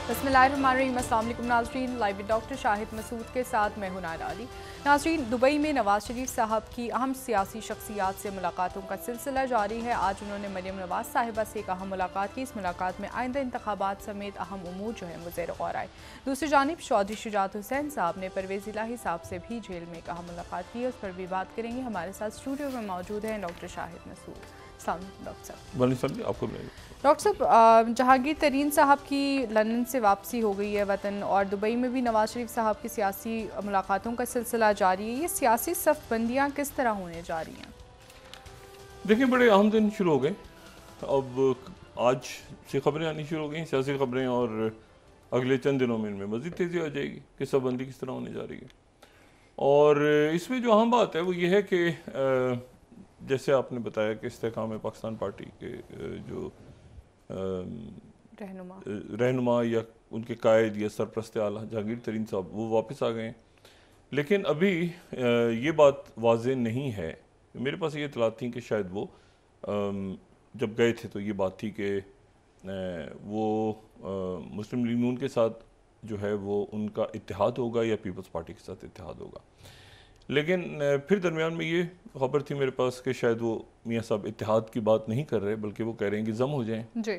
बिस्मिल्लाहिर्रहमानिर्रहीम। अस्सलाम वालेकुम नाज़रीन, live with doctor Shahid Masood के साथ मैं हूं नायरा अली। नाज़रीन, दुबई में नवाज शरीफ साहब की अहम सियासी शख्सियात से मुलाकातों का सिलसिला जारी है। आज उन्होंने मरियम नवाज साहिबा से एक अहम मुलाकात की। इस मुलाकात में आइंदा इंतखाबात समेत अहम उमूर जो है वो ज़ेर गौर आए। दूसरी जानिब चौधरी शुजात हुसैन साहब ने परवेज़ इलाही साहब से भी जेल में एक अहम मुलाकात की, उस पर भी बात करेंगे। हमारे साथ स्टूडियो में मौजूद हैं डॉक्टर शाहिद मसूद। डॉक्टर साहब, जहांगीर तरीन साहब की लंदन से वापसी हो गई है वतन, और दुबई में भी नवाज शरीफ साहब की सियासी मुलाकातों का सिलसिला जारी है। ये सियासी सफ़बंदियाँ किस तरह होने जा रही हैं? देखिए, बड़े अहम दिन शुरू हो गए। अब आज से खबरें आनी शुरू हो गई, सियासी खबरें, और अगले चंद दिनों में इनमें मज़ीद तेज़ी आ जाएगी कि सफ़बंदी किस तरह होने जा रही है। और इसमें जो अहम बात है वो ये है कि जैसे आपने बताया कि इस्तेकाम पाकिस्तान पार्टी के जो रहनुमा या उनके कायद या सरप्रस्त आला जहांगीर तरीन साहब वो वापस आ गए, लेकिन अभी ये बात वाज़े नहीं है। मेरे पास ये इत्तलात थी कि शायद वो जब गए थे तो ये बात थी कि वो मुस्लिम लीग नून के साथ जो है वो उनका इत्तेहाद होगा या पीपल्स पार्टी के साथ इत्तेहाद होगा। लेकिन फिर दरमियान में ये खबर थी मेरे पास कि शायद वो मियाँ साहब इत्तेहाद की बात नहीं कर रहे, बल्कि वो कह रहे हैं कि जम हो जाएं। जी।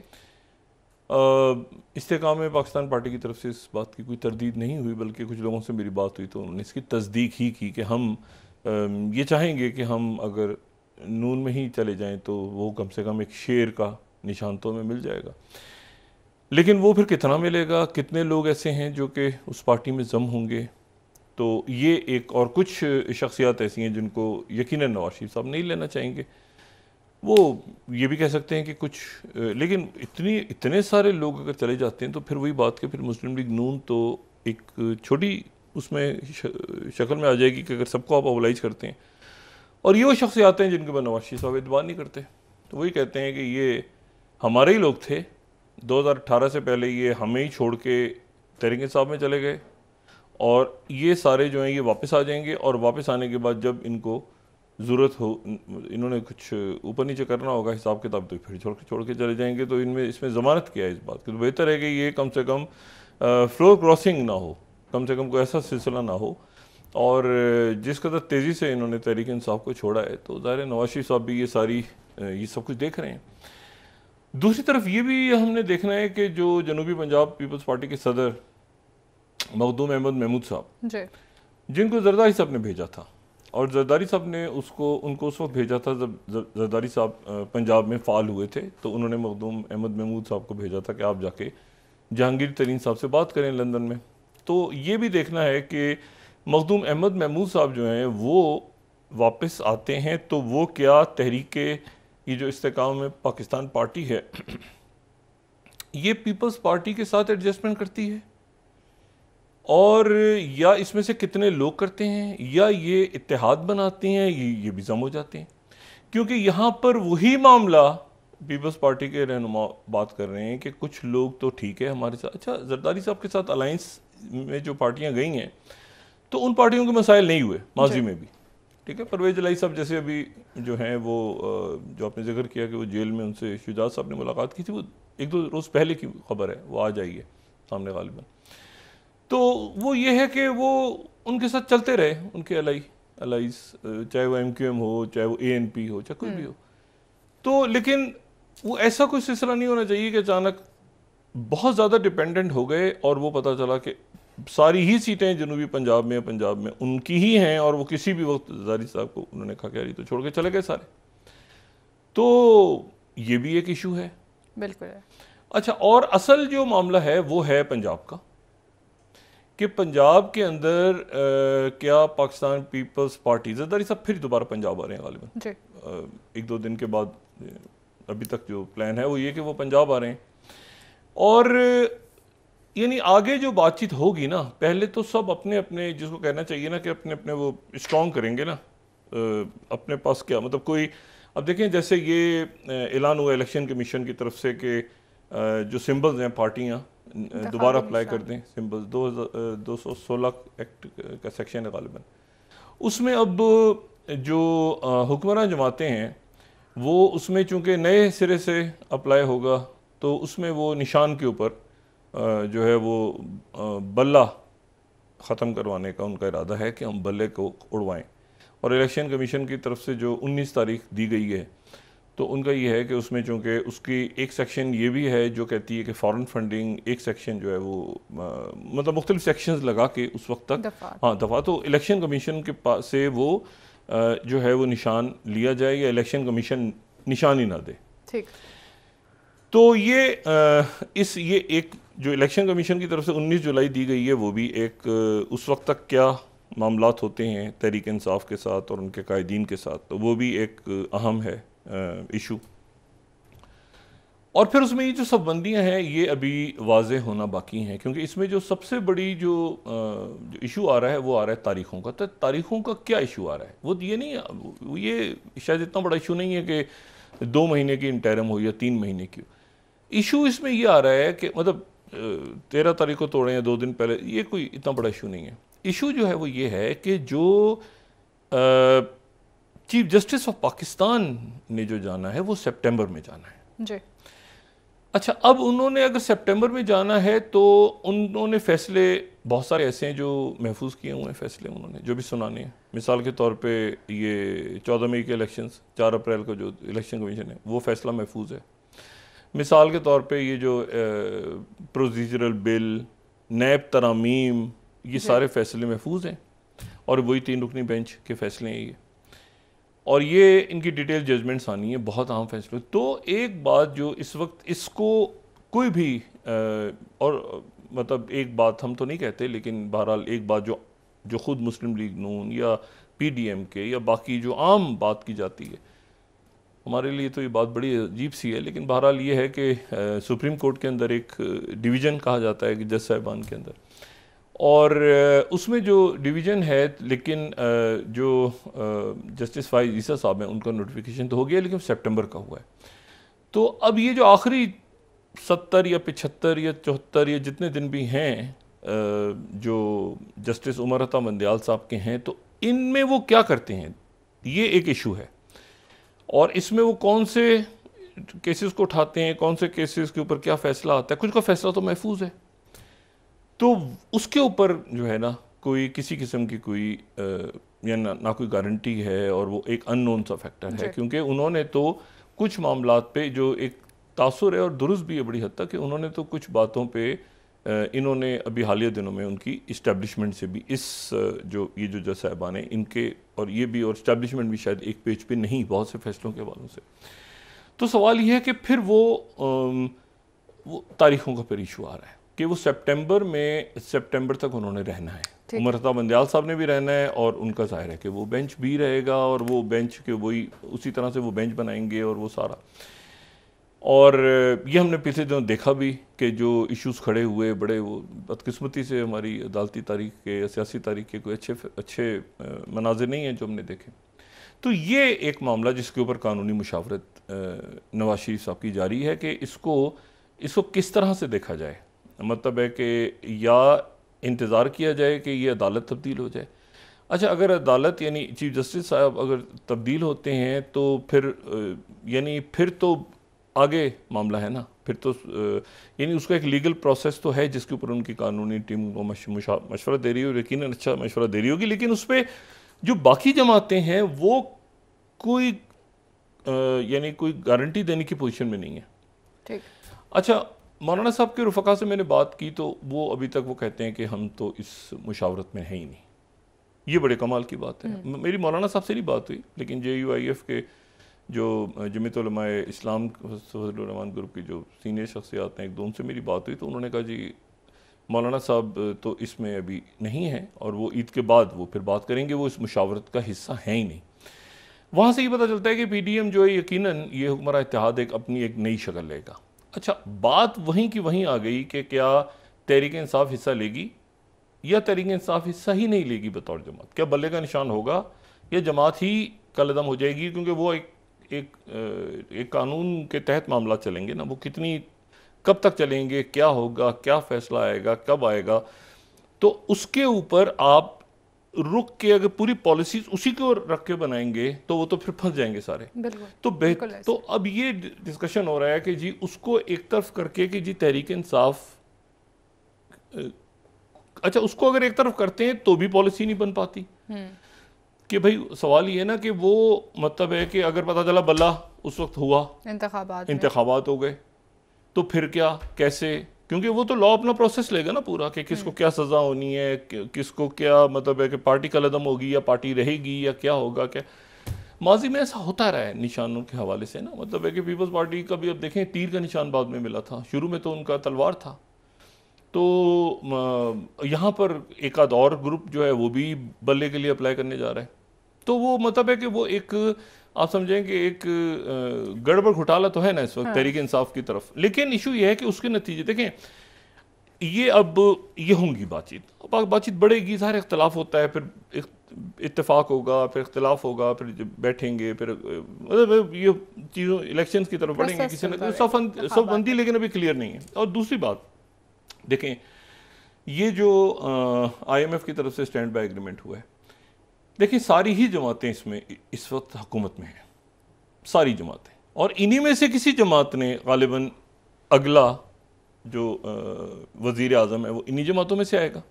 इस्तेकाम में पाकिस्तान पार्टी की तरफ से इस बात की कोई तरदीद नहीं हुई, बल्कि कुछ लोगों से मेरी बात हुई तो उन्होंने इसकी तस्दीक ही की कि हम ये चाहेंगे कि हम अगर नून में ही चले जाएं तो वो कम से कम एक शेर का निशान तो हमें मिल जाएगा। लेकिन वो फिर कितना मिलेगा, कितने लोग ऐसे हैं जो कि उस पार्टी में जम होंगे, तो ये एक, और कुछ शख्सियात ऐसी हैं जिनको यकीनन नवाज शरीफ साहब नहीं लेना चाहेंगे। वो ये भी कह सकते हैं कि कुछ, लेकिन इतने सारे लोग अगर चले जाते हैं तो फिर वही बात कि फिर मुस्लिम लीग नून तो एक छोटी उसमें शक्ल में आ जाएगी कि अगर सबको आप मोबिलाइज करते हैं, और ये वो शख्सियात हैं जिनके पर नवाज शरीफ साहब एतबार नहीं करते, तो वही कहते हैं कि ये हमारे ही लोग थे। 2018 से पहले ये हमें ही छोड़ के तहरीक इंसाफ में चले गए, और ये सारे जो हैं ये वापस आ जाएंगे, और वापस आने के बाद जब इनको ज़रूरत हो, इन्होंने कुछ ऊपर नीचे करना होगा हिसाब किताब, तो फिर छोड़ के चले जाएंगे। तो इसमें ज़मानत क्या है इस बात की? तो बेहतर है कि ये कम से कम फ्लोर क्रॉसिंग ना हो, कम से कम कोई ऐसा सिलसिला ना हो। और जिस कदर तेज़ी से इन्होंने तहरीक इंसाफ को छोड़ा है, तो ज़ाहिर नवाज शरीफ साहब भी ये सब कुछ देख रहे हैं। दूसरी तरफ ये भी हमने देखना है कि जो जनूबी पंजाब पीपल्स पार्टी के सदर मखदूम अहमद महमूद साहब, जिनको जरदारी साहब ने भेजा था, और जरदारी साहब ने उनको उस वक्त भेजा था जब जरदारी साहब पंजाब में फ़ाल हुए थे, तो उन्होंने मखदूम अहमद महमूद साहब को भेजा था कि आप जाके जहांगीर तरीन साहब से बात करें लंदन में। तो ये भी देखना है कि मखदूम अहमद महमूद साहब जो हैं वो वापस आते हैं तो वो क्या तहरीक ये जो इस्तेकाम में पाकिस्तान पार्टी है ये पीपल्स पार्टी के साथ एडजस्टमेंट करती है, और या इसमें से कितने लोग करते हैं, या ये इत्तेहाद बनाते हैं, ये भी जम हो जाते हैं। क्योंकि यहाँ पर वही मामला पीपल्स पार्टी के रहनुमा बात कर रहे हैं कि कुछ लोग तो ठीक है हमारे साथ, अच्छा जरदारी साहब के साथ अलायंस में जो पार्टियाँ गई हैं तो उन पार्टियों के मसाइल नहीं हुए माजी में भी, ठीक है। परवेज इलाही साहब जैसे अभी जो हैं वो जो आपने जिक्र किया कि वो जेल में उनसे शुजात साहब ने मुलाकात की थी, वो 1-2 रोज़ पहले की खबर है, वो आ जाइए सामने गालिबन। तो वो ये है कि वो उनके साथ चलते रहे, उनके अलाइज, चाहे वो MQM हो, चाहे वो ANP हो, चाहे कोई भी हो। तो लेकिन वो ऐसा कोई सिलसिला नहीं होना चाहिए कि अचानक बहुत ज़्यादा डिपेंडेंट हो गए और वो पता चला कि सारी ही सीटें जनूबी पंजाब में उनकी ही हैं, और वो किसी भी वक्त जरदारी साहब को उन्होंने कहा कि तो छोड़ के चले गए सारे। तो ये भी एक इशू है, बिल्कुल है। अच्छा, और असल जो मामला है वो है पंजाब का, कि पंजाब के अंदर क्या पाकिस्तान पीपल्स पार्टी, जरदारी साहब फिर दोबारा पंजाब आ रहे हैं गालिबन 1-2 दिन के बाद। अभी तक जो प्लान है वो ये कि वो पंजाब आ रहे हैं, और यानी आगे जो बातचीत होगी ना, पहले तो सब अपने अपने, जिसको कहना चाहिए ना कि अपने अपने वो स्ट्रॉन्ग करेंगे ना, अपने पास क्या मतलब कोई, अब देखें जैसे ये ऐलान हुआ इलेक्शन कमीशन की तरफ से कि जो सिंबल्स हैं पार्टियाँ दोबारा अप्लाई कर दें, सिंबल्स 216 एक्ट का सेक्शन है गालिबन, उसमें अब जो हुक्मरान जमातें हैं वो उसमें चूँकि नए सिरे से अप्लाई होगा तो उसमें वो निशान के ऊपर जो है वो बल्ला ख़त्म करवाने का उनका इरादा है कि हम बल्ले को उड़वाएं। और इलेक्शन कमीशन की तरफ से जो 19 तारीख दी गई है तो उनका ये है कि उसमें चूँकि उसकी एक सेक्शन ये भी है जो कहती है कि फॉरेन फंडिंग, एक सेक्शन जो है वो मतलब मुख्तलिफ सेक्शंस लगा के उस वक्त तक दफ़ा तो इलेक्शन कमीशन के पास से वो जो है वो निशान लिया जाए या इलेक्शन कमीशन निशान ही ना दे। ठीक। तो ये ये एक जो इलेक्शन कमीशन की तरफ से 19 जुलाई दी गई है वो भी एक उस वक्त तक क्या मामलात होते हैं तहरीक इंसाफ के साथ और उनके कायदीन के साथ, तो वो भी एक अहम है इशू। और फिर उसमें ये जो सब बंदियाँ हैं ये अभी वाज़े होना बाकी हैं, क्योंकि इसमें जो सबसे बड़ी जो इशू आ रहा है वो आ रहा है तारीख़ों का। तो तारीख़ों का क्या इशू आ रहा है, वो ये नहीं, ये शायद इतना बड़ा इशू नहीं है कि 2 महीने की इंटरम हो या 3 महीने की। इशू इसमें ये आ रहा है कि मतलब 13 तारीख को तोड़े या 2 दिन पहले, ये कोई इतना बड़ा इशू नहीं है। इशू जो है वो ये है कि जो चीफ जस्टिस ऑफ पाकिस्तान ने जो जाना है वो सितंबर में जाना है जी। अच्छा, अब उन्होंने अगर सितंबर में जाना है तो उन्होंने फैसले बहुत सारे ऐसे हैं जो महफूज किए हुए हैं, फैसले उन्होंने जो भी सुनाने हैं। मिसाल के तौर पे ये 14 मई के इलेक्शंस, 4 अप्रैल को जो इलेक्शन कमीशन है वो फैसला महफूज है। मिसाल के तौर पे ये जो प्रोसीजरल बिल, नैब तरामीम, ये सारे फैसले महफूज हैं और वही 3 रुकनी बेंच के फैसले हैं ये, और ये इनकी डिटेल जजमेंट्स आनी है, बहुत अहम फैसले। तो एक बात जो इस वक्त इसको कोई भी और मतलब एक बात हम तो नहीं कहते, लेकिन बहरहाल एक बात जो ख़ुद मुस्लिम लीग नून या PDM के या बाकी जो आम बात की जाती है, हमारे लिए तो ये बात बड़ी अजीब सी है, लेकिन बहरहाल ये है कि सुप्रीम कोर्ट के अंदर एक डिवीज़न कहा जाता है कि जज साहिबान के अंदर, और उसमें जो डिवीज़न है, लेकिन जो जस्टिस फाइज ईसा साहब हैं उनका नोटिफिकेशन तो हो गया, लेकिन सितंबर का हुआ है। तो अब ये जो आखिरी 70 या 75 या 74 या जितने दिन भी हैं जो जस्टिस उमर अता मंदियाल साहब के हैं, तो इनमें वो क्या करते हैं, ये एक इशू है। और इसमें वो कौन से केसेस को उठाते हैं, कौन से केसेस के ऊपर क्या फ़ैसला आता है, कुछ का फ़ैसला तो महफूज है, तो उसके ऊपर जो है ना कोई किसी किस्म की कोई या ना कोई गारंटी है, और वो एक अननोन सा फैक्टर है, क्योंकि उन्होंने तो कुछ मामलात पे जो एक तासुर है और दुरुस्त भी है बड़ी हद तक कि उन्होंने तो कुछ बातों पे इन्होंने अभी हालिया दिनों में उनकी इस्टेब्लिशमेंट से भी इस जो ये जो जज साहिबान हैं इनके, और ये भी, और इस्टेब्लिशमेंट भी शायद एक पेज पे नहीं, बहुत से फैसलों के हवालों से। तो सवाल ये है कि फिर वो तारीखों का फिर इशू आ रहा है कि वो सितंबर तक उन्होंने रहना है। उमर अता मंदियाल साहब ने भी रहना है, और उनका जाहिर है कि वो बेंच भी रहेगा, और वो बेंच के वही उसी तरह से वो बेंच बनाएंगे और वो सारा। और ये हमने पिछले दिनों देखा भी कि जो इश्यूज़ खड़े हुए बड़े, वो बदकिस्मती से हमारी अदालती तारीख के या सियासी तारीख के कोई अच्छे मनाजिर नहीं हैं जो हमने देखे। तो ये एक मामला जिसके ऊपर कानूनी मुशावरत नवाज शरीफ साहब की जारी है कि इसको किस तरह से देखा जाए। मतलब है कि या इंतज़ार किया जाए कि ये अदालत तब्दील हो जाए। अच्छा, अगर अदालत यानी चीफ जस्टिस साहब अगर तब्दील होते हैं तो फिर तो आगे मामला है ना, फिर तो यानी उसका एक लीगल प्रोसेस तो है जिसके ऊपर उनकी कानूनी टीम को मशवरा दे रही हो, यकीनन अच्छा मशवरा दे रही होगी, लेकिन उस पर जो बाकी जमातें हैं वो कोई यानी कोई गारंटी देने की पोजीशन में नहीं है। ठीक। अच्छा, मौलाना साहब के रुफ़का से मैंने बात की तो वो अभी तक वो कहते हैं कि हम तो इस मुशावरत में है ही नहीं। ये बड़े कमाल की बात है। मेरी मौलाना साहब से नहीं बात हुई, लेकिन JUIF के जो जमीयत उलमाए इस्लाम रहमान ग्रुप की जो सीनियर शख्सियात हैं, एक दो उनसे मेरी बात हुई तो उन्होंने कहा जी मौलाना साहब तो इसमें अभी नहीं है, और वो ईद के बाद वो फिर बात करेंगे, वो इस मुशावरत का हिस्सा है ही नहीं। वहाँ से ये पता चलता है कि PDM जो है यकीनन ये हुक्मरान इत्तेहाद अपनी एक नई शक्ल लेगा। अच्छा, बात वहीं की वहीं आ गई कि क्या तहरीक इंसाफ हिस्सा लेगी या तहरीक इंसाफ हिस्सा ही नहीं लेगी बतौर जमात। क्या बल्ले का निशान होगा या जमात ही कलदम हो जाएगी, क्योंकि वो एक कानून के तहत मामला चलेंगे ना, वो कितनी कब तक चलेंगे, क्या होगा, क्या फैसला आएगा, कब आएगा, तो उसके ऊपर आप रुक के अगर पूरी पॉलिसीज उसी को रख के बनाएंगे तो वो तो फिर फंस जाएंगे सारे। तो अब ये डिस्कशन हो रहा है कि जी उसको एक तरफ करके कि जी तहरीक इंसाफ अच्छा उसको अगर एक तरफ करते हैं तो भी पॉलिसी नहीं बन पाती कि भाई सवाल ये है ना कि वो मतलब है कि अगर पता चला बल्ला उस वक्त हुआ इंतखाबात हो गए तो फिर क्या कैसे, क्योंकि वो तो लॉ अपना प्रोसेस लेगा ना पूरा कि किसको क्या सज़ा होनी है, किसको क्या मतलब है कि पार्टी कलअदम होगी या पार्टी रहेगी या क्या होगा क्या। माजी में ऐसा होता रहा है निशानों के हवाले से ना, मतलब है कि पीपल्स पार्टी का भी अब देखें तीर का निशान बाद में मिला था, शुरू में तो उनका तलवार था। तो यहाँ पर एक आध और ग्रुप जो है वो भी बल्ले के लिए अप्लाई करने जा रहा है। तो वो मतलब है कि वो एक आप समझें कि एक गड़बड़ घोटाला तो है ना इस वक्त तहरीक इंसाफ की तरफ, लेकिन इशू ये है कि उसके नतीजे देखें ये अब ये होंगी बातचीत बढ़ेगी, सारे इख्तलाफ होता है, फिर इत्तेफाक होगा, फिर इख्तलाफ होगा, फिर जब बैठेंगे फिर मतलब ये चीज़ों इलेक्शंस की तरफ बढ़ेंगे किसी ने सब बंदी, लेकिन अभी क्लियर नहीं है। और दूसरी बात देखें ये जो IMF की तरफ से स्टैंड बाय एग्रीमेंट हुआ है, देखिए सारी ही जमातें इसमें इस वक्त हुकूमत में हैं, सारी जमातें, और इन्हीं में से किसी जमात ने गालिबन अगला जो वज़ीर आज़म है वो इन्हीं जमातों में से आएगा,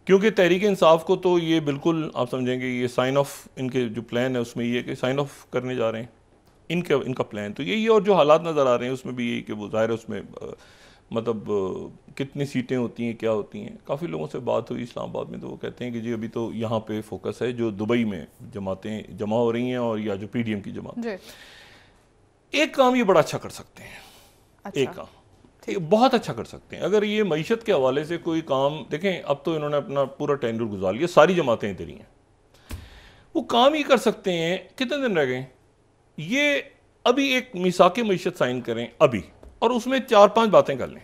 क्योंकि तहरीक इंसाफ को तो ये बिल्कुल आप समझेंगे ये साइन ऑफ, इनके जो प्लान है उसमें ये कि साइन ऑफ करने जा रहे हैं, इनका प्लान तो यही है। और जो हालात नज़र आ रहे हैं उसमें भी यही कि वो ज़ाहिर है उसमें मतलब कितनी सीटें होती हैं क्या होती हैं। काफ़ी लोगों से बात हुई इस्लामाबाद में तो वो कहते हैं कि जी अभी तो यहाँ पे फोकस है जो दुबई में जमातें जमा हो रही हैं और या जो PDM की जमात। एक काम ये बड़ा अच्छा कर सकते हैं, एक काम ये बहुत अच्छा कर सकते हैं, अगर ये मईशत के हवाले से कोई काम देखें, अब तो इन्होंने अपना पूरा टेंडर गुजार लिया, सारी जमातें इधर ही हैं, वो काम ये कर सकते हैं। कितने दिन रह गए, ये अभी एक मीसाक मईशत साइन करें अभी, और उसमें 4-5 बातें कर लें।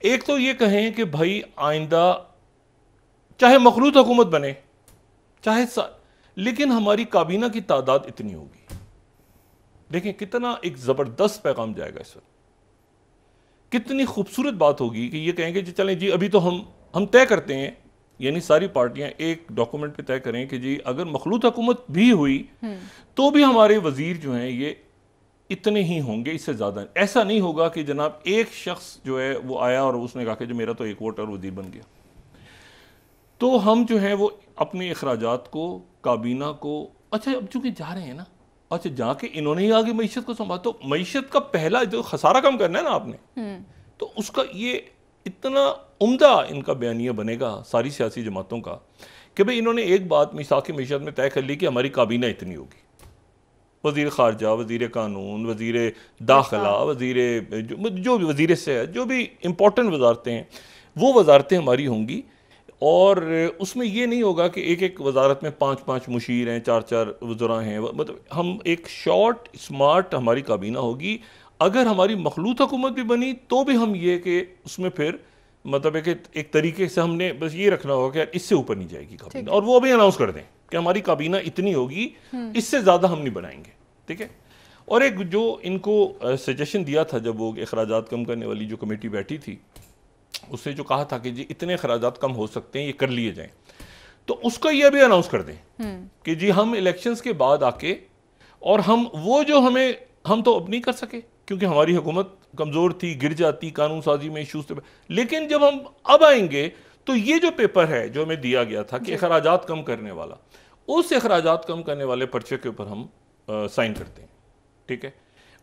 एक तो ये कहें कि भाई आइंदा चाहे मखलूत हुकूमत बने चाहे लेकिन हमारी काबीना की तादाद इतनी होगी। देखें कितना एक ज़बरदस्त पैगाम जाएगा इस वक्त, कितनी खूबसूरत बात होगी कि ये कहेंगे जी चलें जी अभी तो हम तय करते हैं, यानी सारी पार्टियां एक डॉक्यूमेंट पे तय करें कि जी अगर मखलूत हुकूमत भी हुई तो भी हमारे वजीर जो हैं ये इतने ही होंगे, इससे ज़्यादा। ऐसा नहीं होगा कि जनाब एक शख्स जो है वो आया और उसने कहा कि जो मेरा तो एक वोट और वजीर बन गया। तो हम जो है वो अपने अखराजात को, काबीना को, अच्छा अब चूंकि जा रहे हैं ना, अच्छा जाके इन्होंने ही आगे मईशत को संभाला, तो मईशत का पहला जो खसारा कम करना है ना आपने, तो उसका ये इतना उम्दा इनका बयानिया बनेगा सारी सियासी जमातों का कि भाई इन्होंने एक बात मीसाक मईशत में तय कर ली कि हमारी काबीना इतनी होगी, वज़ीर ख़ारजा, वज़ीर कानून, वज़ीर दाखिला, वज़ीर जो भी वज़ीर से है, जो भी इम्पोर्टेंट वजारतें हैं वो वजारतें हमारी होंगी। और उसमें ये नहीं होगा कि एक एक वजारत में 5-5 मुशीर हैं, 4-4 वज़रा हैं, मतलब हम एक शॉर्ट स्मार्ट हमारी काबीना होगी। अगर हमारी मखलूत हुकूमत भी बनी तो भी हम ये कि उसमें फिर मतलब है कि एक तरीके से हमने बस ये रखना होगा कि इससे ऊपर नहीं जाएगी काबीना, और वो अभी अनाउंस कर दें कि हमारी काबीना इतनी होगी, इससे ज़्यादा हम नहीं बनाएंगे, ठीक है। और एक जो इनको सजेशन दिया था जब वो अखराजात कम करने वाली जो कमेटी बैठी थी, उससे जो कहा था कि जी इतने अखराजात कम हो सकते हैं, ये कर लिए जाएं, तो उसका ये भी अनाउंस कर दें कि जी हम इलेक्शंस के बाद आके और हम वो जो हम तो अब नहीं कर सके क्योंकि हमारी हुकूमत कमज़ोर थी, गिर जाती, कानून साजी में इशूज़ थे, लेकिन जब हम अब आएंगे तो ये जो पेपर है जो हमें दिया गया था कि अखराजात कम करने वाला, उस अखराजात कम करने वाले पर्चे के ऊपर हम साइन करते हैं, ठीक है।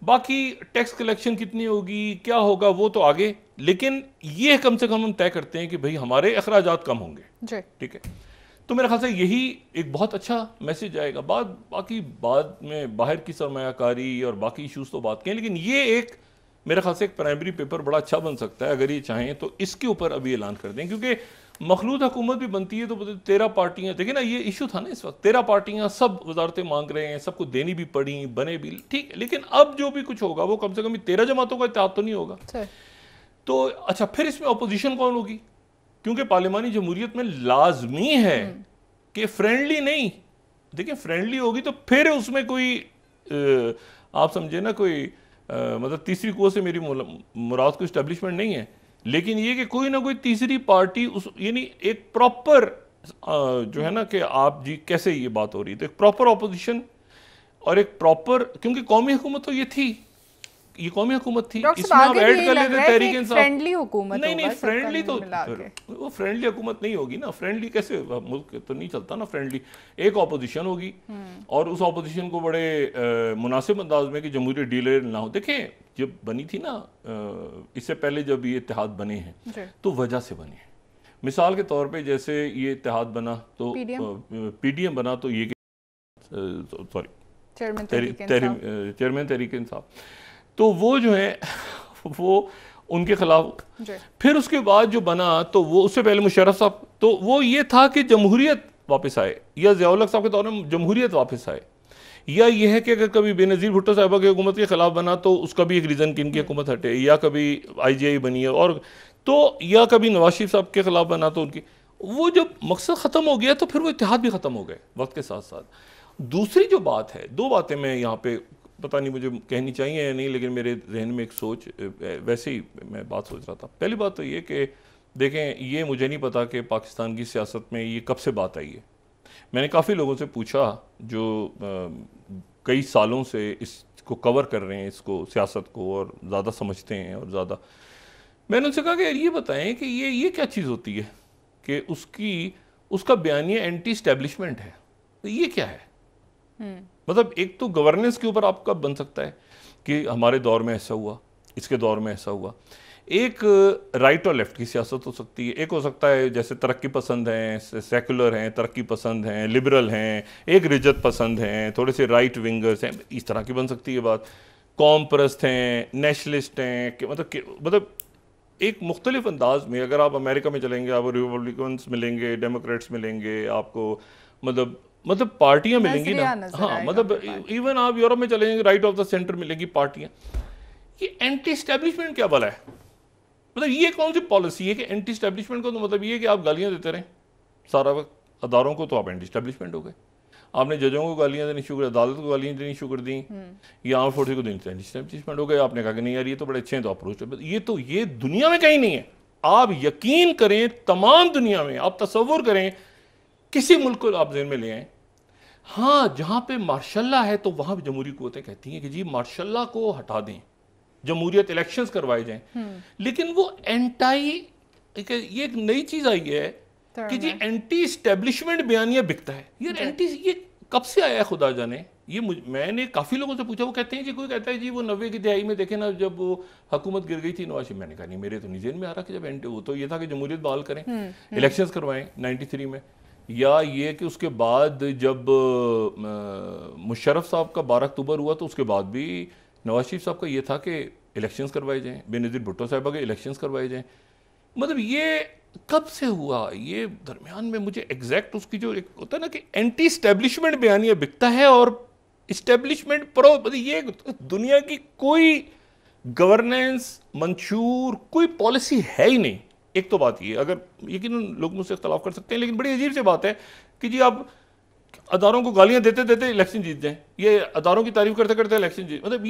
बाकी टैक्स कलेक्शन कितनी होगी क्या होगा वो तो आगे, लेकिन ये कम से कम हम तय करते हैं कि भाई हमारे अखराजात कम होंगे, ठीक है। तो मेरे ख्याल से यही एक बहुत अच्छा मैसेज आएगा। बाकी बाद में बाहर की सरमायाकारी और बाकी इशूज़ तो बात करें, लेकिन ये एक मेरे ख्याल से एक प्राइमरी पेपर बड़ा अच्छा बन सकता है अगर ये चाहें तो इसके ऊपर अभी ऐलान कर दें, क्योंकि मखलूत हुकूमत भी बनती है तो 13 पार्टियां, देखिए ना ये इशू था ना इस वक्त, 13 पार्टियां सब वजारतें मांग रहे हैं, सबको देनी भी पड़ी, बने भी, ठीक है, लेकिन अब जो भी कुछ होगा वो कम से कम 13 जमातों का इत्तेहाद तो नहीं होगा। तो अच्छा फिर इसमें अपोजिशन कौन होगी, क्योंकि पार्लिमानी जमहूरियत में लाजमी है कि फ्रेंडली नहीं, देखिए फ्रेंडली होगी तो फिर उसमें कोई आप समझे ना कोई मतलब तीसरी कुव्वत से मेरी मुराद को इस्टेब्लिशमेंट नहीं है, लेकिन ये कि कोई ना कोई तीसरी पार्टी उस यानी एक प्रॉपर जो है ना कि आप जी कैसे ये बात हो रही है, तो एक प्रॉपर ऑपोजिशन और एक प्रॉपर, क्योंकि कौमी हुकूमत तो ये थी ये कौमी हुकूमत थी, डॉक्टर इसमें आप साहब, ऐड आगे कर भी लेते लग तहरीक रहा है कि इंसाफ। फ्रेंडली हुकूमत नहीं नहीं, होगा, सबका फ्रेंडली तो मिला के। वो फ्रेंडली हुकूमत नहीं होगी ना, फ्रेंडली कैसे, मुल्क तो नहीं चलता ना फ्रेंडली। एक ऑपोजिशन होगी और उस ऑपोजिशन को बड़े मुनासिब अंदाज में कि जमहूरी डीलर ना हो। देखें, जब बनी थी ना, इससे पहले जब ये इत्तेहाद बने हैं तो वजह से बने हैं। मिसाल के तौर पे जैसे ये इत्तेहाद बना तो पीडीएम बना तो ये सॉरी चेयरमैन तहरीक इंसाफ, तो वो जो है वो उनके खिलाफ। फिर उसके बाद जो बना तो वो उससे पहले मुशर्रफ साहब, तो वो ये था कि जमहूरियत वापस आए, या ज़िया उल हक साहब के दौर में जमहूरियत वापस आए, या ये है कि अगर कभी बेनज़ीर भुट्टो साहिबा की हुकूमत के खिलाफ बना तो उसका भी एक रीज़न कि इनकी हुकूमत हटे, या कभी IGI बनी है और तो, या कभी नवाज शरीफ साहब के खिलाफ बना तो उनकी, वो जब मकसद ख़त्म हो गया तो फिर वो इत्तेहाद भी ख़त्म हो गए वक्त के साथ साथ। दूसरी जो बात है, दो बातें मैं यहाँ पे पता नहीं मुझे कहनी चाहिए या नहीं, लेकिन मेरे जहन में एक सोच, वैसे ही मैं बात सोच रहा था। पहली बात तो ये कि देखें, ये मुझे नहीं पता कि पाकिस्तान की सियासत में ये कब से बात आई है। मैंने काफ़ी लोगों से पूछा जो कई सालों से इसको कवर कर रहे हैं, इसको सियासत को, और ज़्यादा समझते हैं और ज़्यादा, मैंने उनसे कहा कि ये बताएं कि ये क्या चीज़ होती है कि उसका बयानिया एंटी स्टैब्लिशमेंट है, तो ये क्या है? मतलब एक तो गवर्नेंस के ऊपर आपका बन सकता है कि हमारे दौर में ऐसा हुआ, इसके दौर में ऐसा हुआ। एक राइट और लेफ्ट की सियासत हो सकती है, एक हो सकता है जैसे तरक्की पसंद हैं, सेकुलर हैं, तरक्की पसंद हैं, लिबरल हैं, एक रिजत पसंद हैं, थोड़े से राइट विंगर्स हैं, इस तरह की बन सकती है बात। कौम परस्त हैं, नेशनलिस्ट हैं, मतलब एक मुख्तलिफ अंदाज में। अगर आप अमेरिका में चलेंगे, आपको रिपब्लिकन्स मिलेंगे, डेमोक्रेट्स मिलेंगे, आपको मतलब पार्टियां मिलेंगी ना। हाँ, मतलब इवन आप यूरोप में चले जाएंगे, राइट ऑफ द सेंटर मिलेगी पार्टियां। ये एंटी स्टैब्लिशमेंट क्या भला है? मतलब ये कौन सी पॉलिसी है कि एंटी स्टैब्लिशमेंट को, तो मतलब ये कि आप गालियां देते रहें सारा वक्त अदारों को, तो आप एंटी स्टैब्लिशमेंट हो गए। आपने जजों को गालियां देनी शुरू कर, अदालत को गालियां देनी शुरू कर दी, या आर्म फोर्सेस को देनी, एंटी स्टैब्लिशमेंट हो गए। आपने कहा कि नहीं यार ये तो बड़े अच्छे हैं, तो अप्रोच, ये दुनिया में कहीं नहीं है। आप यकीन करें, तमाम दुनिया में आप तसव्वुर करें, किसी मुल्क को आप ज़हन में ले आए, हाँ जहां पे मार्शल्ला है तो वहां जमहूरी कुव्वतें कहती हैं कि जी मार्शल्ला को हटा दें, जमहूरियत इलेक्शंस करवाए जाएं। लेकिन वो ये एक नई चीज आई है कि जी एंटी एस्टेब्लिशमेंट बयानिया बिकता है। ये कब से आया है खुदा जाने। मैंने काफी लोगों से पूछा, वो कहते हैं जी, कोई कहता है जी वो 90 की दहाई में देखे ना, जब वो हुकूमत गिर गई थी नवाज शरीफ। मैंने कहा नहीं, मेरे तो नहीं ज़हन में आ रहा कि जब वो तो ये था कि जमहूरियत बहाल करें, इलेक्शंस करवाएं 93 में, या ये कि उसके बाद जब मुशर्रफ साहब का 12 अक्टूबर हुआ तो उसके बाद भी नवाज शरीफ साहब का ये था कि इलेक्शंस करवाए जाएं, बेनज़ीर भुट्टो साहिबा के इलेक्शंस करवाए जाएं। मतलब ये कब से हुआ? ये दरमियान में मुझे एग्जैक्ट उसकी जो एक होता है ना कि एंटी स्टैब्लिशमेंट बयानिया बिकता है और इस्टेब्लिशमेंट प्रो, मतलब ये दुनिया की कोई गवर्नेंस मंशूर कोई पॉलिसी है ही नहीं। एक तो बात ये, अगर यकीनन लोग मुझसे इख्तलाफ कर सकते हैं, लेकिन बड़ी अजीब सी बात है कि जी आप अदारों को गालियां देते देते इलेक्शन जीत जाएं, ये अदारों की तारीफ करते करते इलेक्शन जीत, मतलब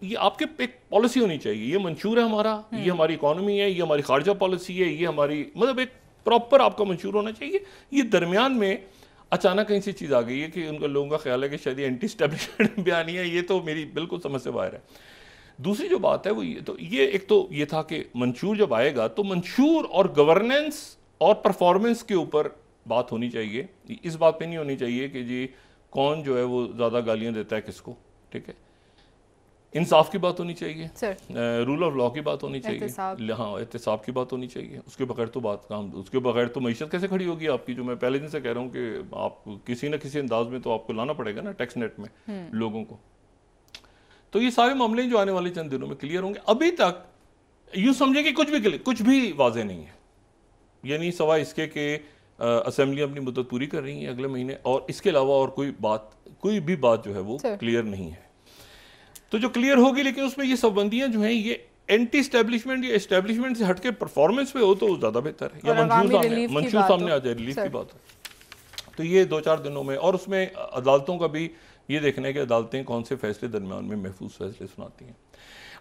ये आपके एक पॉलिसी होनी चाहिए। ये मंशूर है हमारा, ये हमारी इकॉनमी है, ये हमारी खारजा पॉलिसी है, ये हमारी, मतलब एक प्रॉपर आपका मंशूर होना चाहिए। ये दरमियान में अचानक कहीं सी चीज़ आ गई है कि उनका लोगों का ख्याल है कि शायद एंटी एस्टेब्लिशमेंट बयानी है। ये तो मेरी बिल्कुल समझ से बाहर है। दूसरी जो बात है वो ये, तो ये एक तो ये था कि मंशूर जब आएगा तो मंशूर और गवर्नेंस और परफॉर्मेंस के ऊपर बात होनी चाहिए। इस बात पे नहीं होनी चाहिए कि जी कौन जो है वो ज़्यादा गालियां देता है किसको, ठीक है। इंसाफ की बात होनी चाहिए, रूल ऑफ लॉ की बात होनी चाहिए, हाँ एहतसाब की बात होनी चाहिए। उसके बगैर तो बात काम, उसके बगैर तो मईशत कैसे खड़ी होगी आपकी। जो मैं पहले दिन से कह रहा हूँ कि आप किसी न किसी अंदाज में तो आपको लाना पड़ेगा ना टैक्स नेट में लोगों को। तो ये सारे मामले जो आने वाले चंद दिनों में क्लियर होंगे। अभी तक यूँ समझे कि कुछ भी वाजे नहीं है, यानी सवाए इसके कि असेंबली अपनी मुद्दत पूरी कर रही है अगले महीने, और इसके अलावा और कोई भी बात जो है वो क्लियर नहीं है। तो जो क्लियर होगी, लेकिन उसमें ये सबबंदियां जो हैं ये एंटी एस्टेब्लिशमेंट या एस्टेब्लिशमेंट से हटके परफॉर्मेंस पे हो तो ज़्यादा बेहतर है, या मंशूर सामने आ जाए, रिलीफ की बात है। तो ये 2-4 दिनों में, और उसमें अदालतों का भी ये देखना है कि अदालतें कौन से फैसले दरमियान में महफूज फैसले सुनाती हैं।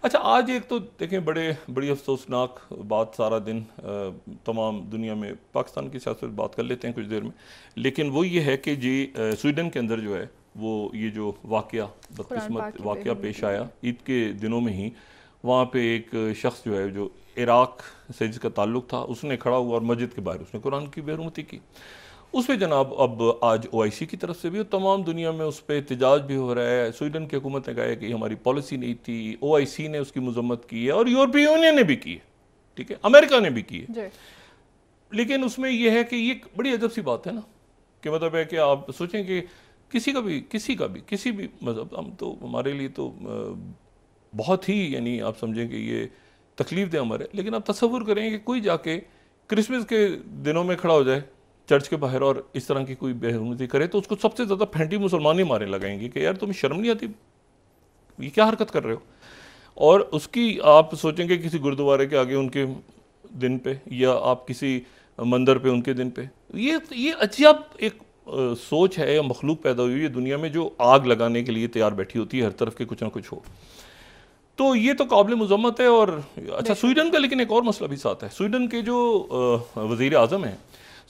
अच्छा, आज एक तो देखें बड़ी अफसोसनाक बात, सारा दिन तमाम दुनिया में पाकिस्तान की सियासत बात कर लेते हैं कुछ देर में, लेकिन वो ये है कि जी स्वीडन के अंदर जो है वो ये जो वाकया बदकिस्मत वाकया पेश आया ईद के दिनों में ही, वहाँ पे एक शख्स जो है जो इराक से जिसका ताल्लुक़ था, उसने खड़ा हुआ और मस्जिद के बाहर उसने कुरान की बेहरमती की। उस पर जनाब अब आज OIC की तरफ से भी और तमाम दुनिया में उस पर एहतजाज भी हो रहा है। स्वीडन की हुकूमत ने कहा है कि हमारी पॉलिसी नहीं थी, OIC ने उसकी मजम्मत की है और यूरोपीय यूनियन ने भी की है, ठीक है, अमेरिका ने भी की है। लेकिन उसमें यह है कि ये बड़ी अजब सी बात है ना, कि मतलब है कि आप सोचें कि किसी भी मज़हब, हम तो हमारे लिए तो बहुत ही यानी आप समझें कि ये तकलीफ दे अमर है, लेकिन आप तसव्वुर करें कि कोई जाके क्रिसमस के दिनों में खड़ा हो जाए चर्च के बाहर और इस तरह की कोई बेहरमती करे, तो उसको सबसे ज़्यादा फेंटी मुसलमान ही मारे लगाएंगे कि यार तुम्हें शर्म नहीं आती, ये क्या हरकत कर रहे हो। और उसकी आप सोचेंगे किसी गुरुद्वारे के आगे उनके दिन पे, या आप किसी मंदिर पे उनके दिन पे, ये अजब एक सोच है या मखलूक पैदा हुई है दुनिया में जो आग लगाने के लिए तैयार बैठी होती है, हर तरफ के कुछ ना कुछ हो। तो ये तो काबिल मुज़म्मत है। और अच्छा, स्वीडन का लेकिन एक और मसला भी साथ है। स्वीडन के जो वज़ीर आज़म हैं,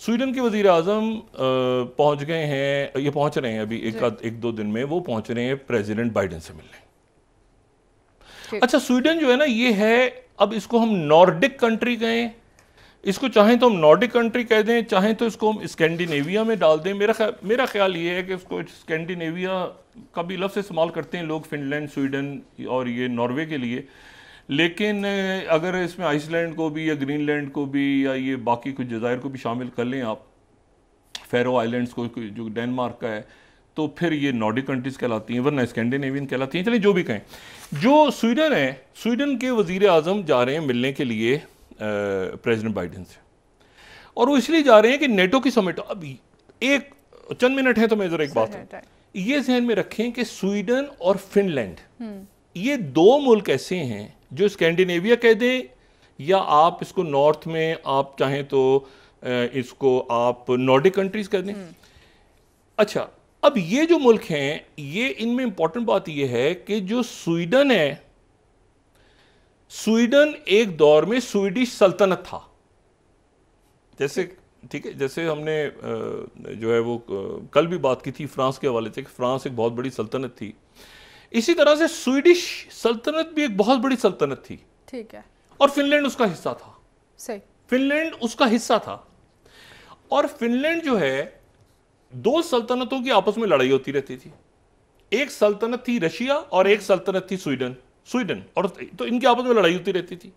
स्वीडन के वज़ीर आज़म पहुँच गए हैं, ये पहुँच रहे हैं अभी एक दो दिन में, वो पहुँच रहे हैं प्रेसिडेंट बाइडेन से मिलने। अच्छा, स्वीडन जो है ना, ये है, अब इसको हम नॉर्डिक कंट्री कहें, इसको चाहें तो हम नॉर्डिक कंट्री कह दें, चाहें तो इसको हम स्कैंडिनेविया में डाल दें। मेरा ख्याल ये है कि इसको स्कैंडिनेविया का भी लफ्ज़ इस्तेमाल करते हैं लोग, फिनलैंड, स्वीडन और ये नॉर्वे के लिए। लेकिन अगर इसमें आइसलैंड को भी या ग्रीनलैंड को भी या ये बाकी कुछ जज़ायर को भी शामिल कर लें आप, फेरो आइलैंड्स को जो डेनमार्क का है, तो फिर ये नॉर्डिक कंट्रीज़ कहलाती हैं, वरना स्कैंडिनेवियन कहलाती हैं। चलिए जो भी कहें, जो स्वीडन है, स्वीडन के वज़ीर आज़म जा रहे हैं मिलने के लिए प्रेसिडेंट बाइडेन से, और वो इसलिए जा रहे हैं कि नेटो की समिट, अभी एक चंद मिनट है तो मैं ज़रा एक बात ये ज़हन में रखें कि स्वीडन और फिनलैंड ये दो मुल्क ऐसे हैं जो स्कैंडिनेविया कह दें, या आप इसको नॉर्थ में आप चाहें तो इसको आप नॉर्डिक कंट्रीज कह दें। अच्छा, अब ये जो मुल्क हैं, ये इनमें इंपॉर्टेंट बात ये है कि जो स्वीडन है, स्वीडन एक दौर में स्वीडिश सल्तनत था, जैसे ठीक है, जैसे हमने जो है वो कल भी बात की थी फ्रांस के हवाले से कि फ्रांस एक बहुत बड़ी सल्तनत थी, इसी तरह से स्वीडिश सल्तनत भी एक बहुत बड़ी सल्तनत थी, ठीक है, और फिनलैंड उसका हिस्सा था। सही, फिनलैंड उसका हिस्सा था। और फिनलैंड जो है, दो सल्तनतों की आपस में लड़ाई होती रहती थी, एक सल्तनत थी रशिया और एक सल्तनत थी स्वीडन, और तो इनकी आपस में लड़ाई होती रहती थी,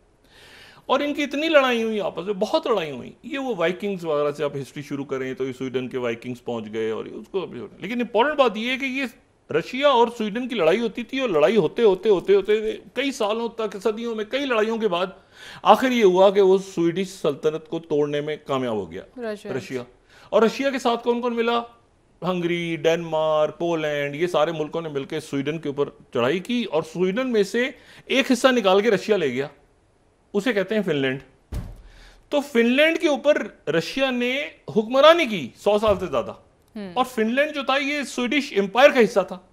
और इनकी इतनी लड़ाई हुई आपस में, बहुत लड़ाई हुई। ये वो वाइकिंग्स वगैरह से आप हिस्ट्री शुरू करें तो ये स्वीडन के वाइकिंग्स पहुंच गए और उसको, लेकिन इंपॉर्टेंट बात ये है कि ये रशिया और स्वीडन की लड़ाई होती थी, और लड़ाई होते होते होते होते कई सालों तक, सदियों में, कई लड़ाइयों के बाद आखिर ये हुआ कि वो स्वीडिश सल्तनत को तोड़ने में कामयाब हो गया रशिया। और रशिया के साथ कौन कौन मिला? हंगरी, डेनमार्क, पोलैंड, ये सारे मुल्कों ने मिलकर स्वीडन के ऊपर चढ़ाई की, और स्वीडन में से एक हिस्सा निकाल के रशिया ले गया, उसे कहते हैं फिनलैंड। तो फिनलैंड के ऊपर रशिया ने हुक्मरानी की 100 साल से ज्यादा, और फिनलैंड जो था ये स्वीडिश एम्पायर का हिस्सा था।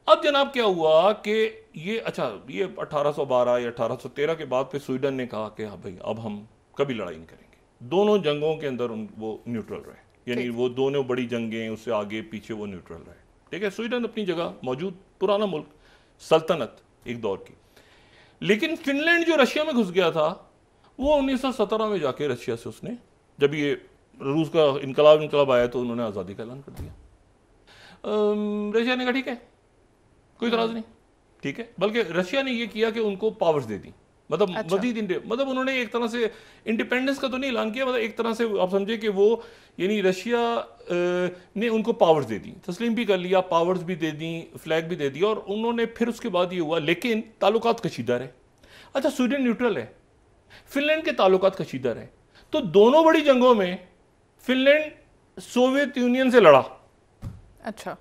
अब जनाब क्या हुआ कि ये 1812 या 1813 के बाद फिर स्वीडन ने कहा कि हाँ भाई, अब हम कभी लड़ाई नहीं करेंगे। दोनों जंगों के अंदर वो न्यूट्रल रहे, यानी वो दोनों बड़ी जंगें, उससे आगे पीछे वो न्यूट्रल रहे, ठीक है। स्वीडन अपनी जगह मौजूद, पुराना मुल्क, सल्तनत एक दौर की। लेकिन फिनलैंड जो रशिया में घुस गया था, वो 1917 में जाके रशिया से उसने, जब ये रूस का इनकलाब आया तो उन्होंने आज़ादी का ऐलान कर दिया। रशिया ने कहा ठीक है, कोई इतराज़ नहीं, ठीक है। बल्कि रशिया ने ये किया कि उनको पावर्स दे दी, मतलब मजीद मतलब उन्होंने एक तरह से इंडिपेंडेंस का तो नहीं ऐलान किया, मतलब एक तरह से आप समझे कि वो, यानी रशिया ने उनको पावर्स दे दी, तस्लीम भी कर लिया, पावर्स भी दे दी, फ्लैग भी दे दिया, और उन्होंने फिर उसके बाद ये हुआ, लेकिन ताल्लुकात कशीदा रहे। अच्छा, स्वीडन न्यूट्रल है, फिनलैंड के ताल्लुकात कशीदा रहे, तो दोनों बड़ी जंगों में फिनलैंड सोवियत यूनियन से लड़ा। अच्छा,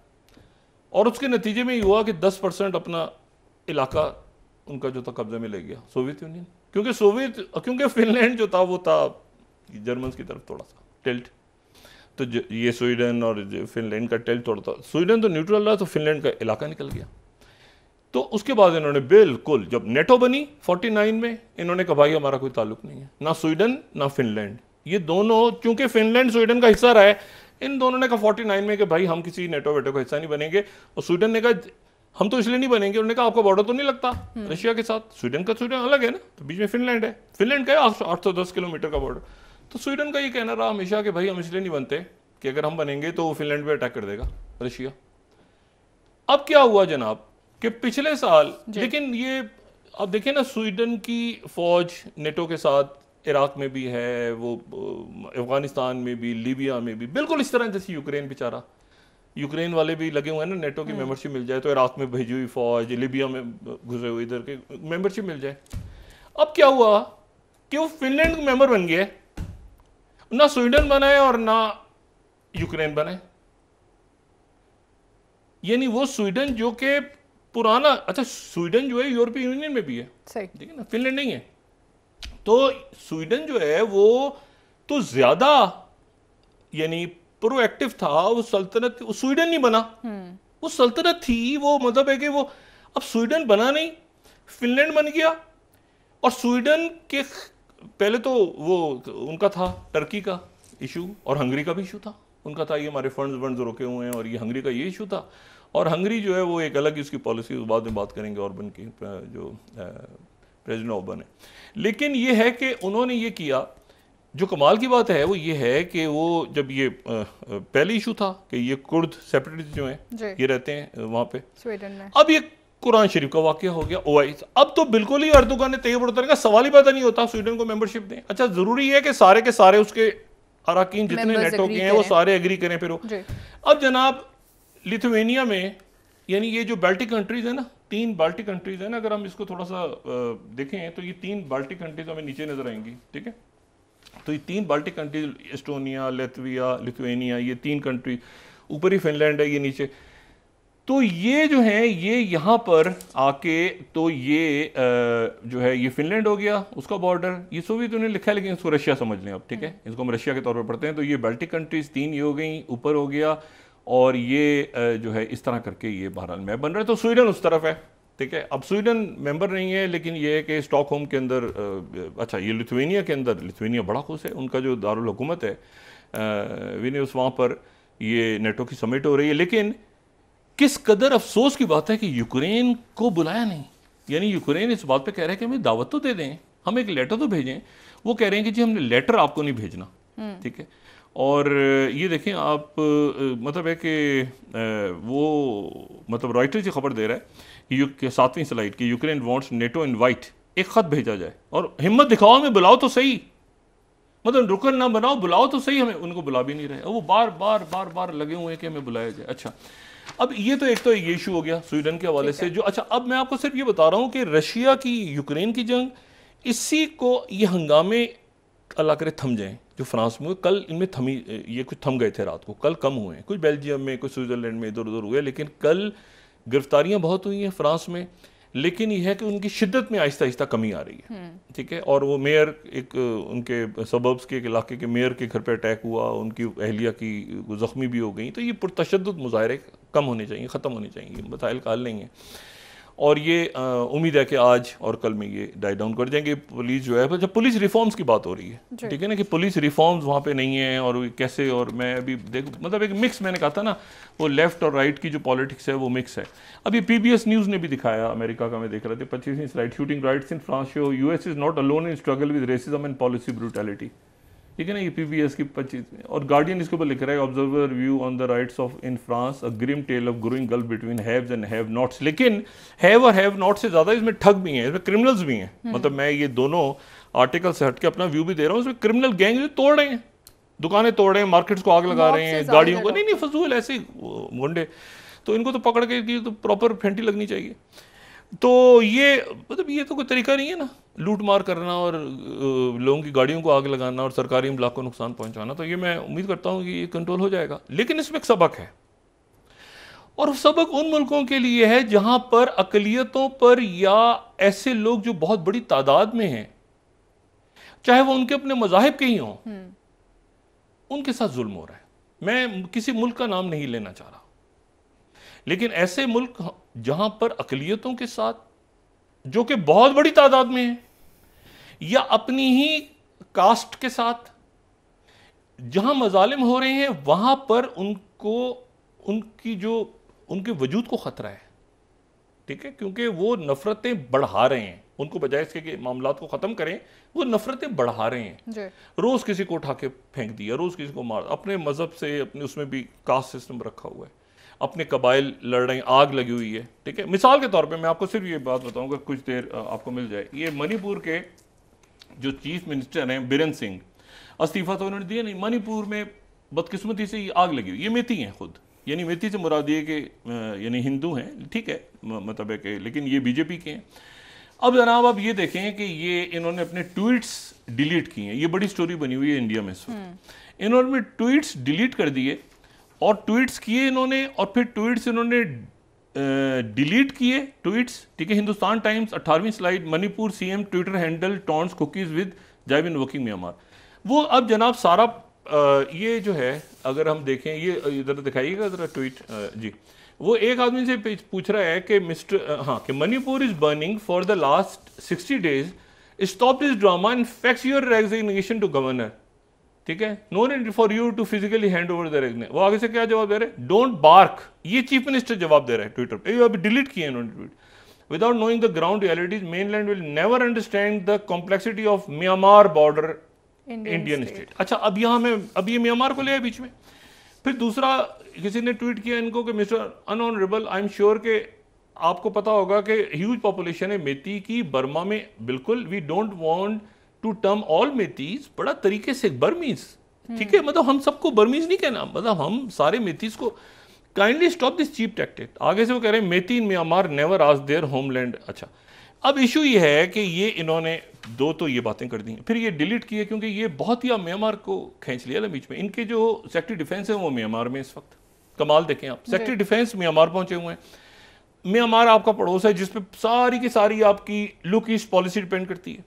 और उसके नतीजे में ये हुआ कि 10% अपना इलाका उनका जो था कब्जे में ले गया सोवियत यूनियन, क्योंकि फिनलैंड जो था वो था जर्मन की तरफ थोड़ा सा टिल्ट, तो ये स्वीडन और फिनलैंड का टिल्ट थोड़ा था। स्वीडन तो न्यूट्रल रहा, तो फिनलैंड का इलाका निकल गया। तो उसके बाद इन्होंने बिल्कुल, जब नेटो बनी 49 में, इन्होंने कहा भाई हमारा कोई ताल्लुक नहीं है, ना स्वीडन ना फिनलैंड, ये दोनों, चूंकि फिनलैंड स्वीडन का हिस्सा रहा है, इन दोनों ने कहा 49 में कि भाई हम किसी नेटो वेटो का हिस्सा नहीं बनेंगे, और स्वीडन ने कहा हम तो इसलिए नहीं बनेंगे, उन्होंने कहा आपका बॉर्डर तो नहीं लगता रशिया के साथ, स्वीडन अलग है ना, तो बीच में फिनलैंड है, फिनलैंड का है 810 किलोमीटर का बॉर्डर। तो स्वीडन का ये कहना रहा हमेशा कि भाई हम इसलिए नहीं बनते कि अगर हम बनेंगे तो वो फिनलैंड पे अटैक कर देगा रशिया। अब क्या हुआ जनाब कि पिछले साल, लेकिन ये अब देखिए ना, स्वीडन की फौज नेटो के साथ इराक में भी है, वो अफगानिस्तान में भी, लीबिया में भी, बिल्कुल इस तरह जैसे यूक्रेन बेचारा, यूक्रेन वाले भी लगे हुए हैं ना, नेटो की मेंबरशिप मिल जाए तो इराक में भेजी हुई फौज, लीबिया में घुसे हुए इधर के मेंबरशिप मिल जाए। अब क्या हुआ कि वो फिनलैंड मेंबर बन गया, ना स्वीडन बना है और ना यूक्रेन बना है। यानी वो स्वीडन जो कि पुराना, अच्छा स्वीडन जो है यूरोपीय यूनियन में भी है, सही, ठीक है ना, फिनलैंड नहीं है। तो स्वीडन जो है वो तो ज्यादा यानी प्रोएक्टिव था, वो सल्तनत, स्वीडन नहीं बना, वो सल्तनत थी, वो मतलब है कि वो अब स्वीडन बना नहीं, फिनलैंड बन गया। और स्वीडन के पहले तो वो उनका था टर्की का इशू और हंगरी का भी इशू था, उनका था ये हमारे फंड्स रोके हुए हैं, और ये हंगरी का ये इशू था। और हंगरी जो है वो एक अलग उसकी पॉलिसी, बाद में बात करेंगे ऑर्बन की, जो प्रेसिडेंट ऑर्बन है। लेकिन ये है कि उन्होंने ये किया, जो कमाल की बात है वो ये है कि वो जब ये पहले इशू था कि ये कुर्द सेपरेटिस्ट जो हैं ये रहते हैं वहाँ पे स्वीडन में, अब ये कुरान शरीफ का वाकया हो गया, ओआईसी, अब तो बिल्कुल ही अर्दोगान ने तैयब उड़ने का सवाल ही पैदा नहीं होता स्वीडन को मेंबरशिप दें। अच्छा जरूरी है कि सारे के सारे उसके अराकीन जितने नेटो के हैं वो सारे एग्री करें फिर वो। अब जनाब लिथुआनिया में, यानी ये जो बाल्टिक कंट्रीज है ना, 3 बाल्टिक कंट्रीज है ना, अगर हम इसको थोड़ा सा देखें तो ये 3 बाल्टिक कंट्रीज हमें नीचे नजर आएंगी, ठीक है। तो ये 3 Baltic countries, Estonia, Latvia, Lithuania, ये 3 कंट्री, ऊपर ही फिनलैंड है ये नीचे। तो ये जो है ये यहाँ पर आके, तो ये जो है ये फिनलैंड हो गया उसका बॉर्डर, ये सोवियत यूनियन लिखा है लेकिन इसको रशिया समझ लें अब, ठीक है, इसको हम रशिया के तौर पर पढ़ते हैं। तो ये बाल्टिक कंट्रीज 3 ये हो गई, ऊपर हो गया, और ये जो है इस तरह करके ये बहरहाल मैप बन रहा है। तो स्वीडन उस तरफ है, ठीक है। अब स्वीडन मेंबर नहीं है, लेकिन ये है कि स्टॉकहोम के अंदर, अच्छा ये लिथुआनिया के अंदर, लिथुआनिया बड़ा खुश है, उनका जो दारुल हुकूमत है विनियस, वहाँ पर ये नेटो की समिट हो रही है। लेकिन किस कदर अफसोस की बात है कि यूक्रेन को बुलाया नहीं, यानी यूक्रेन इस बात पे कह रहा है कि हमें दावत तो दे दें, हम एक लेटर तो भेजें। वो कह रहे हैं कि जी हमने लेटर आपको नहीं भेजना, ठीक है। और ये देखें आप, मतलब है कि वो मतलब रॉयटर्स की खबर दे रहा है कि 7वीं स्लाइड की, यूक्रेन वांट्स नेटो इनवाइट, एक खत भेजा जाए और हिम्मत दिखाओ, हमें बुलाओ तो सही, मतलब रुकन ना बनाओ, बुलाओ तो सही हमें। उनको बुला भी नहीं रहे, वो बार बार बार बार लगे हुए हैं कि हमें बुलाया जाए। अच्छा अब ये तो एक तो ये इशू हो गया स्वीडन के हवाले से जो, अच्छा अब मैं आपको सिर्फ ये बता रहा हूँ कि रशिया की यूक्रेन की जंग, इसी को ये हंगामे अल्लाह करे थम जाएं जो फ्रांस में हुए, कल इनमें थमी, ये कुछ थम गए थे रात को, कल कम हुए हैं, कुछ बेल्जियम में, कुछ स्विट्जरलैंड में इधर उधर हुए, लेकिन कल गिरफ्तारियां बहुत हुई हैं फ्रांस में। लेकिन यह है कि उनकी शिद्दत में आहिस्ता आहिस्ता कमी आ रही है, ठीक है। और वो मेयर, एक उनके सबब्स के एक इलाके के मेयर के घर पे अटैक हुआ, उनकी अहलिया की ज़ख्मी भी हो गई। तो ये पुरतशद्दुद मुजाहरे कम होने चाहिए, ख़त्म होने चाहिए, मसाइल का हल नहीं है। और ये उम्मीद है कि आज और कल में ये डाई डाउन कर जाएंगे। पुलिस जो है, जब पुलिस रिफॉर्म्स की बात हो रही है, ठीक है ना, कि पुलिस रिफॉर्म्स वहाँ पे नहीं है और कैसे, और मैं अभी देख मतलब एक मिक्स, मैंने कहा था ना, वो लेफ्ट और राइट की जो पॉलिटिक्स है वो मिक्स है। अभी PBS न्यूज़ ने भी दिखाया, अमेरिका का मैं देख रहा था, 25वीं slide, shooting rights in France show US is not alone in struggle with racism and police brutality, ठीक है ना, ये PBS की 25 में। और गार्डियन इसके ऊपर लिख रहा है, observer view on the rights of in France, a grim tale of growing gulf between haves and have nots. लेकिन हैव और हैव नॉट से ज़्यादा इसमें ठग भी हैं, इसमें क्रिमिनल्स भी हैं। मतलब मैं ये दोनों आर्टिकल से हट के अपना व्यू भी दे रहा हूँ, इसमें क्रिमिनल गैंग जो तोड़ रहे हैं, दुकानें तोड़ रहे हैं, मार्केट्स को आग लगा रहे हैं, गाड़ियों को, नहीं फजूल ऐसे गुंडे, तो इनको तो पकड़ के तो प्रॉपर फेंटी लगनी चाहिए। तो ये मतलब ये तो कोई तरीका नहीं है ना, लूट मार करना और लोगों की गाड़ियों को आग लगाना और सरकारी इमलाक को नुकसान पहुंचाना। तो ये मैं उम्मीद करता हूं कि ये कंट्रोल हो जाएगा। लेकिन इसमें एक सबक है, और सबक उन मुल्कों के लिए है जहां पर अकलियतों पर या ऐसे लोग जो बहुत बड़ी तादाद में हैं, चाहे वो उनके अपने मज़ाहिब के ही हों, उनके साथ जुल्म हो रहा है। मैं किसी मुल्क का नाम नहीं लेना चाह रहा, लेकिन ऐसे मुल्क जहां पर अकलियतों के साथ, जो कि बहुत बड़ी तादाद में है, या अपनी ही कास्ट के साथ, जहां मजालिम हो रहे हैं वहां पर उनको उनके वजूद को खतरा है, ठीक है, क्योंकि वो नफरतें बढ़ा रहे हैं। उनको बजाय इसके कि मामलात को ख़त्म करें, वो नफरतें बढ़ा रहे हैं। रोज़ किसी को उठा के फेंक दिया, रोज़ किसी को मार, अपने मज़हब से, अपने उसमें भी कास्ट सिस्टम रखा हुआ है, अपने कबाइल लड़ रहे हैं, आग लगी हुई है, ठीक है। मिसाल के तौर पे मैं आपको सिर्फ ये बात बताऊंगा, कुछ देर आपको मिल जाए। ये मणिपुर के जो चीफ मिनिस्टर हैं बीरेन सिंह, इस्तीफ़ा तो उन्होंने दिया नहीं। मणिपुर में बदकिस्मती से ये आग लगी हुई, ये मेती हैं खुद, यानी मेथी से मुराद ये कि यानी हिंदू हैं, ठीक है, मतलब है कि, लेकिन ये बीजेपी के हैं। अब जनाब आप ये देखें कि ये इन्होंने अपने ट्वीट्स डिलीट किए हैं, ये बड़ी स्टोरी बनी हुई है इंडिया में इस वक्त। इन्होंने ट्वीट्स डिलीट कर दिए और ट्वीट्स किए इन्होंने, और फिर ट्वीट्स इन्होंने डिलीट किए ट्वीट्स, ठीक है। हिंदुस्तान टाइम्स 18वीं slide, Manipur CM Twitter handle taunts Kukis with jibe working Myanmar. वो अब जनाब सारा ये जो है, अगर हम देखें, ये इधर दिखाइएगा ज़रा ट्वीट जी, वो एक आदमी से पूछ रहा है कि कि Manipur is burning for the last 60 days, stop this drama and fax your resignation to governor, ठीक है, no need for you to physically hand over the resignation. वो आगे से क्या जवाब दे रहे हैं, डोंट बार्क, ये चीफ मिनिस्टर जवाब दे रहा है ट्विटर पे, अभी डिलीट किए इन्होंने tweet. Without knowing the ground realities, mainland will never understand the complexity of Myanmar border Indian state. अच्छा, अब यहाँ में अब ये म्यांमार को ले आए बीच में। फिर दूसरा किसी ने ट्वीट किया इनको कि मिस्टर अनऑनरेबल, आई एम श्योर कि आपको पता होगा कि ह्यूज पॉपुलेशन है मेती की बर्मा में, बिल्कुल, we don't want to term all Meiteis, बड़ा तरीके से बर्मीज, ठीक है, मतलब हम सबको बर्मीज नहीं कहना, मतलब हम सारे मेतीज को kindly stop this cheap tactic. आगे से वो कह रहे हैं Meitei in Myanmar never was their homeland. अच्छा, अब इशू ये है कि ये इन्होंने दो तो ये बातें कर दी, फिर ये डिलीट किए क्योंकि ये बहुत ही म्यांमार को खींच लिया ना बीच में। इनके जो सेक्रेटरी डिफेंस है वो म्यांमार में इस वक्त, कमाल देखें आप, सेक्रेटरी डिफेंस म्यांमार पहुंचे हुए हैं। म्यांमार आपका पड़ोस है जिसपे सारी की सारी आपकी लुक ईस्ट पॉलिसी डिपेंड करती है।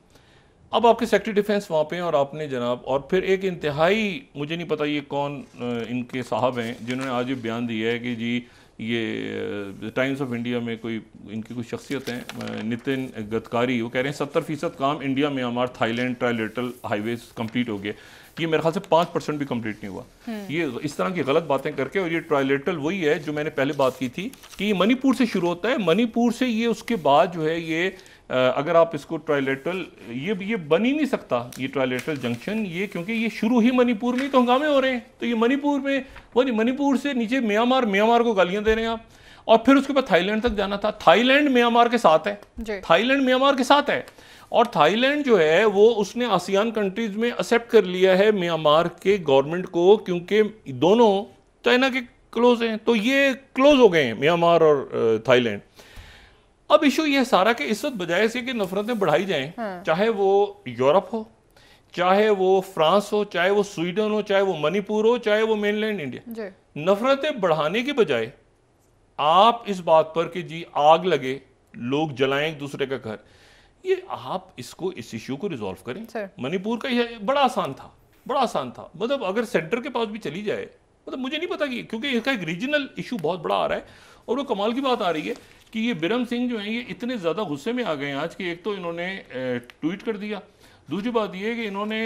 अब आपके सेक्रेटरी डिफेंस वहाँ पे हैं और आपने जनाब, और फिर एक इंतहाई, मुझे नहीं पता ये कौन इनके साहब हैं जिन्होंने आज ये बयान दिया है कि जी ये टाइम्स ऑफ इंडिया में कोई इनकी कुछ शख्सियत हैं, नितिन गडकरी, वो कह रहे हैं 70% काम India Myanmar Thailand trilateral highways complete हो गया। ये मेरे ख्याल से 5% भी कंप्लीट नहीं हुआ। ये इस तरह की गलत बातें करके, और ये ट्राइलेटरल वही है जो मैंने पहले बात की थी कि ये मणिपुर से शुरू होता है, मणिपुर से ये उसके बाद जो है ये अगर आप इसको ट्राइलेटरल, ये बन ही नहीं सकता ये ट्राइलेटरल जंक्शन, ये क्योंकि ये शुरू ही मणिपुर में ही तो हंगामे हो रहे हैं। तो ये मणिपुर में वो नहीं, मणिपुर से नीचे म्यांमार को गालियां दे रहे हैं आप, और फिर उसके बाद थाईलैंड तक जाना था। थाईलैंड म्यांमार के साथ है, थाईलैंड म्यांमार के साथ है, और थाईलैंड जो है वो उसने आसियान कंट्रीज में एक्सेप्ट कर लिया है म्यांमार के गवर्नमेंट को, क्योंकि दोनों चाइना के क्लोज हैं, तो ये क्लोज हो गए हैं म्यांमार और थाईलैंड। अब इशू ये सारा कि इस वक्त बजाय से कि नफरतें बढ़ाई जाएं, चाहे वो यूरोप हो, चाहे वो फ्रांस हो, चाहे वो स्वीडन हो, चाहे वो मणिपुर हो, चाहे वो मेनलैंड इंडिया, नफरतें बढ़ाने के बजाय आप इस बात पर कि जी आग लगे, लोग जलाएं एक दूसरे का घर, ये आप इसको, इस इश्यू को रिजॉल्व करें। मणिपुर का ये बड़ा आसान था, बड़ा आसान था, मतलब अगर सेंटर के पास भी चली जाए, मतलब मुझे नहीं पता कि, क्योंकि इसका एक रीजनल इशू बहुत बड़ा आ रहा है। और वो कमाल की बात आ रही है कि ये बीरेन सिंह जो हैं ये इतने ज़्यादा गुस्से में आ गए हैं आज कि एक तो इन्होंने ट्वीट कर दिया, दूसरी बात ये है कि इन्होंने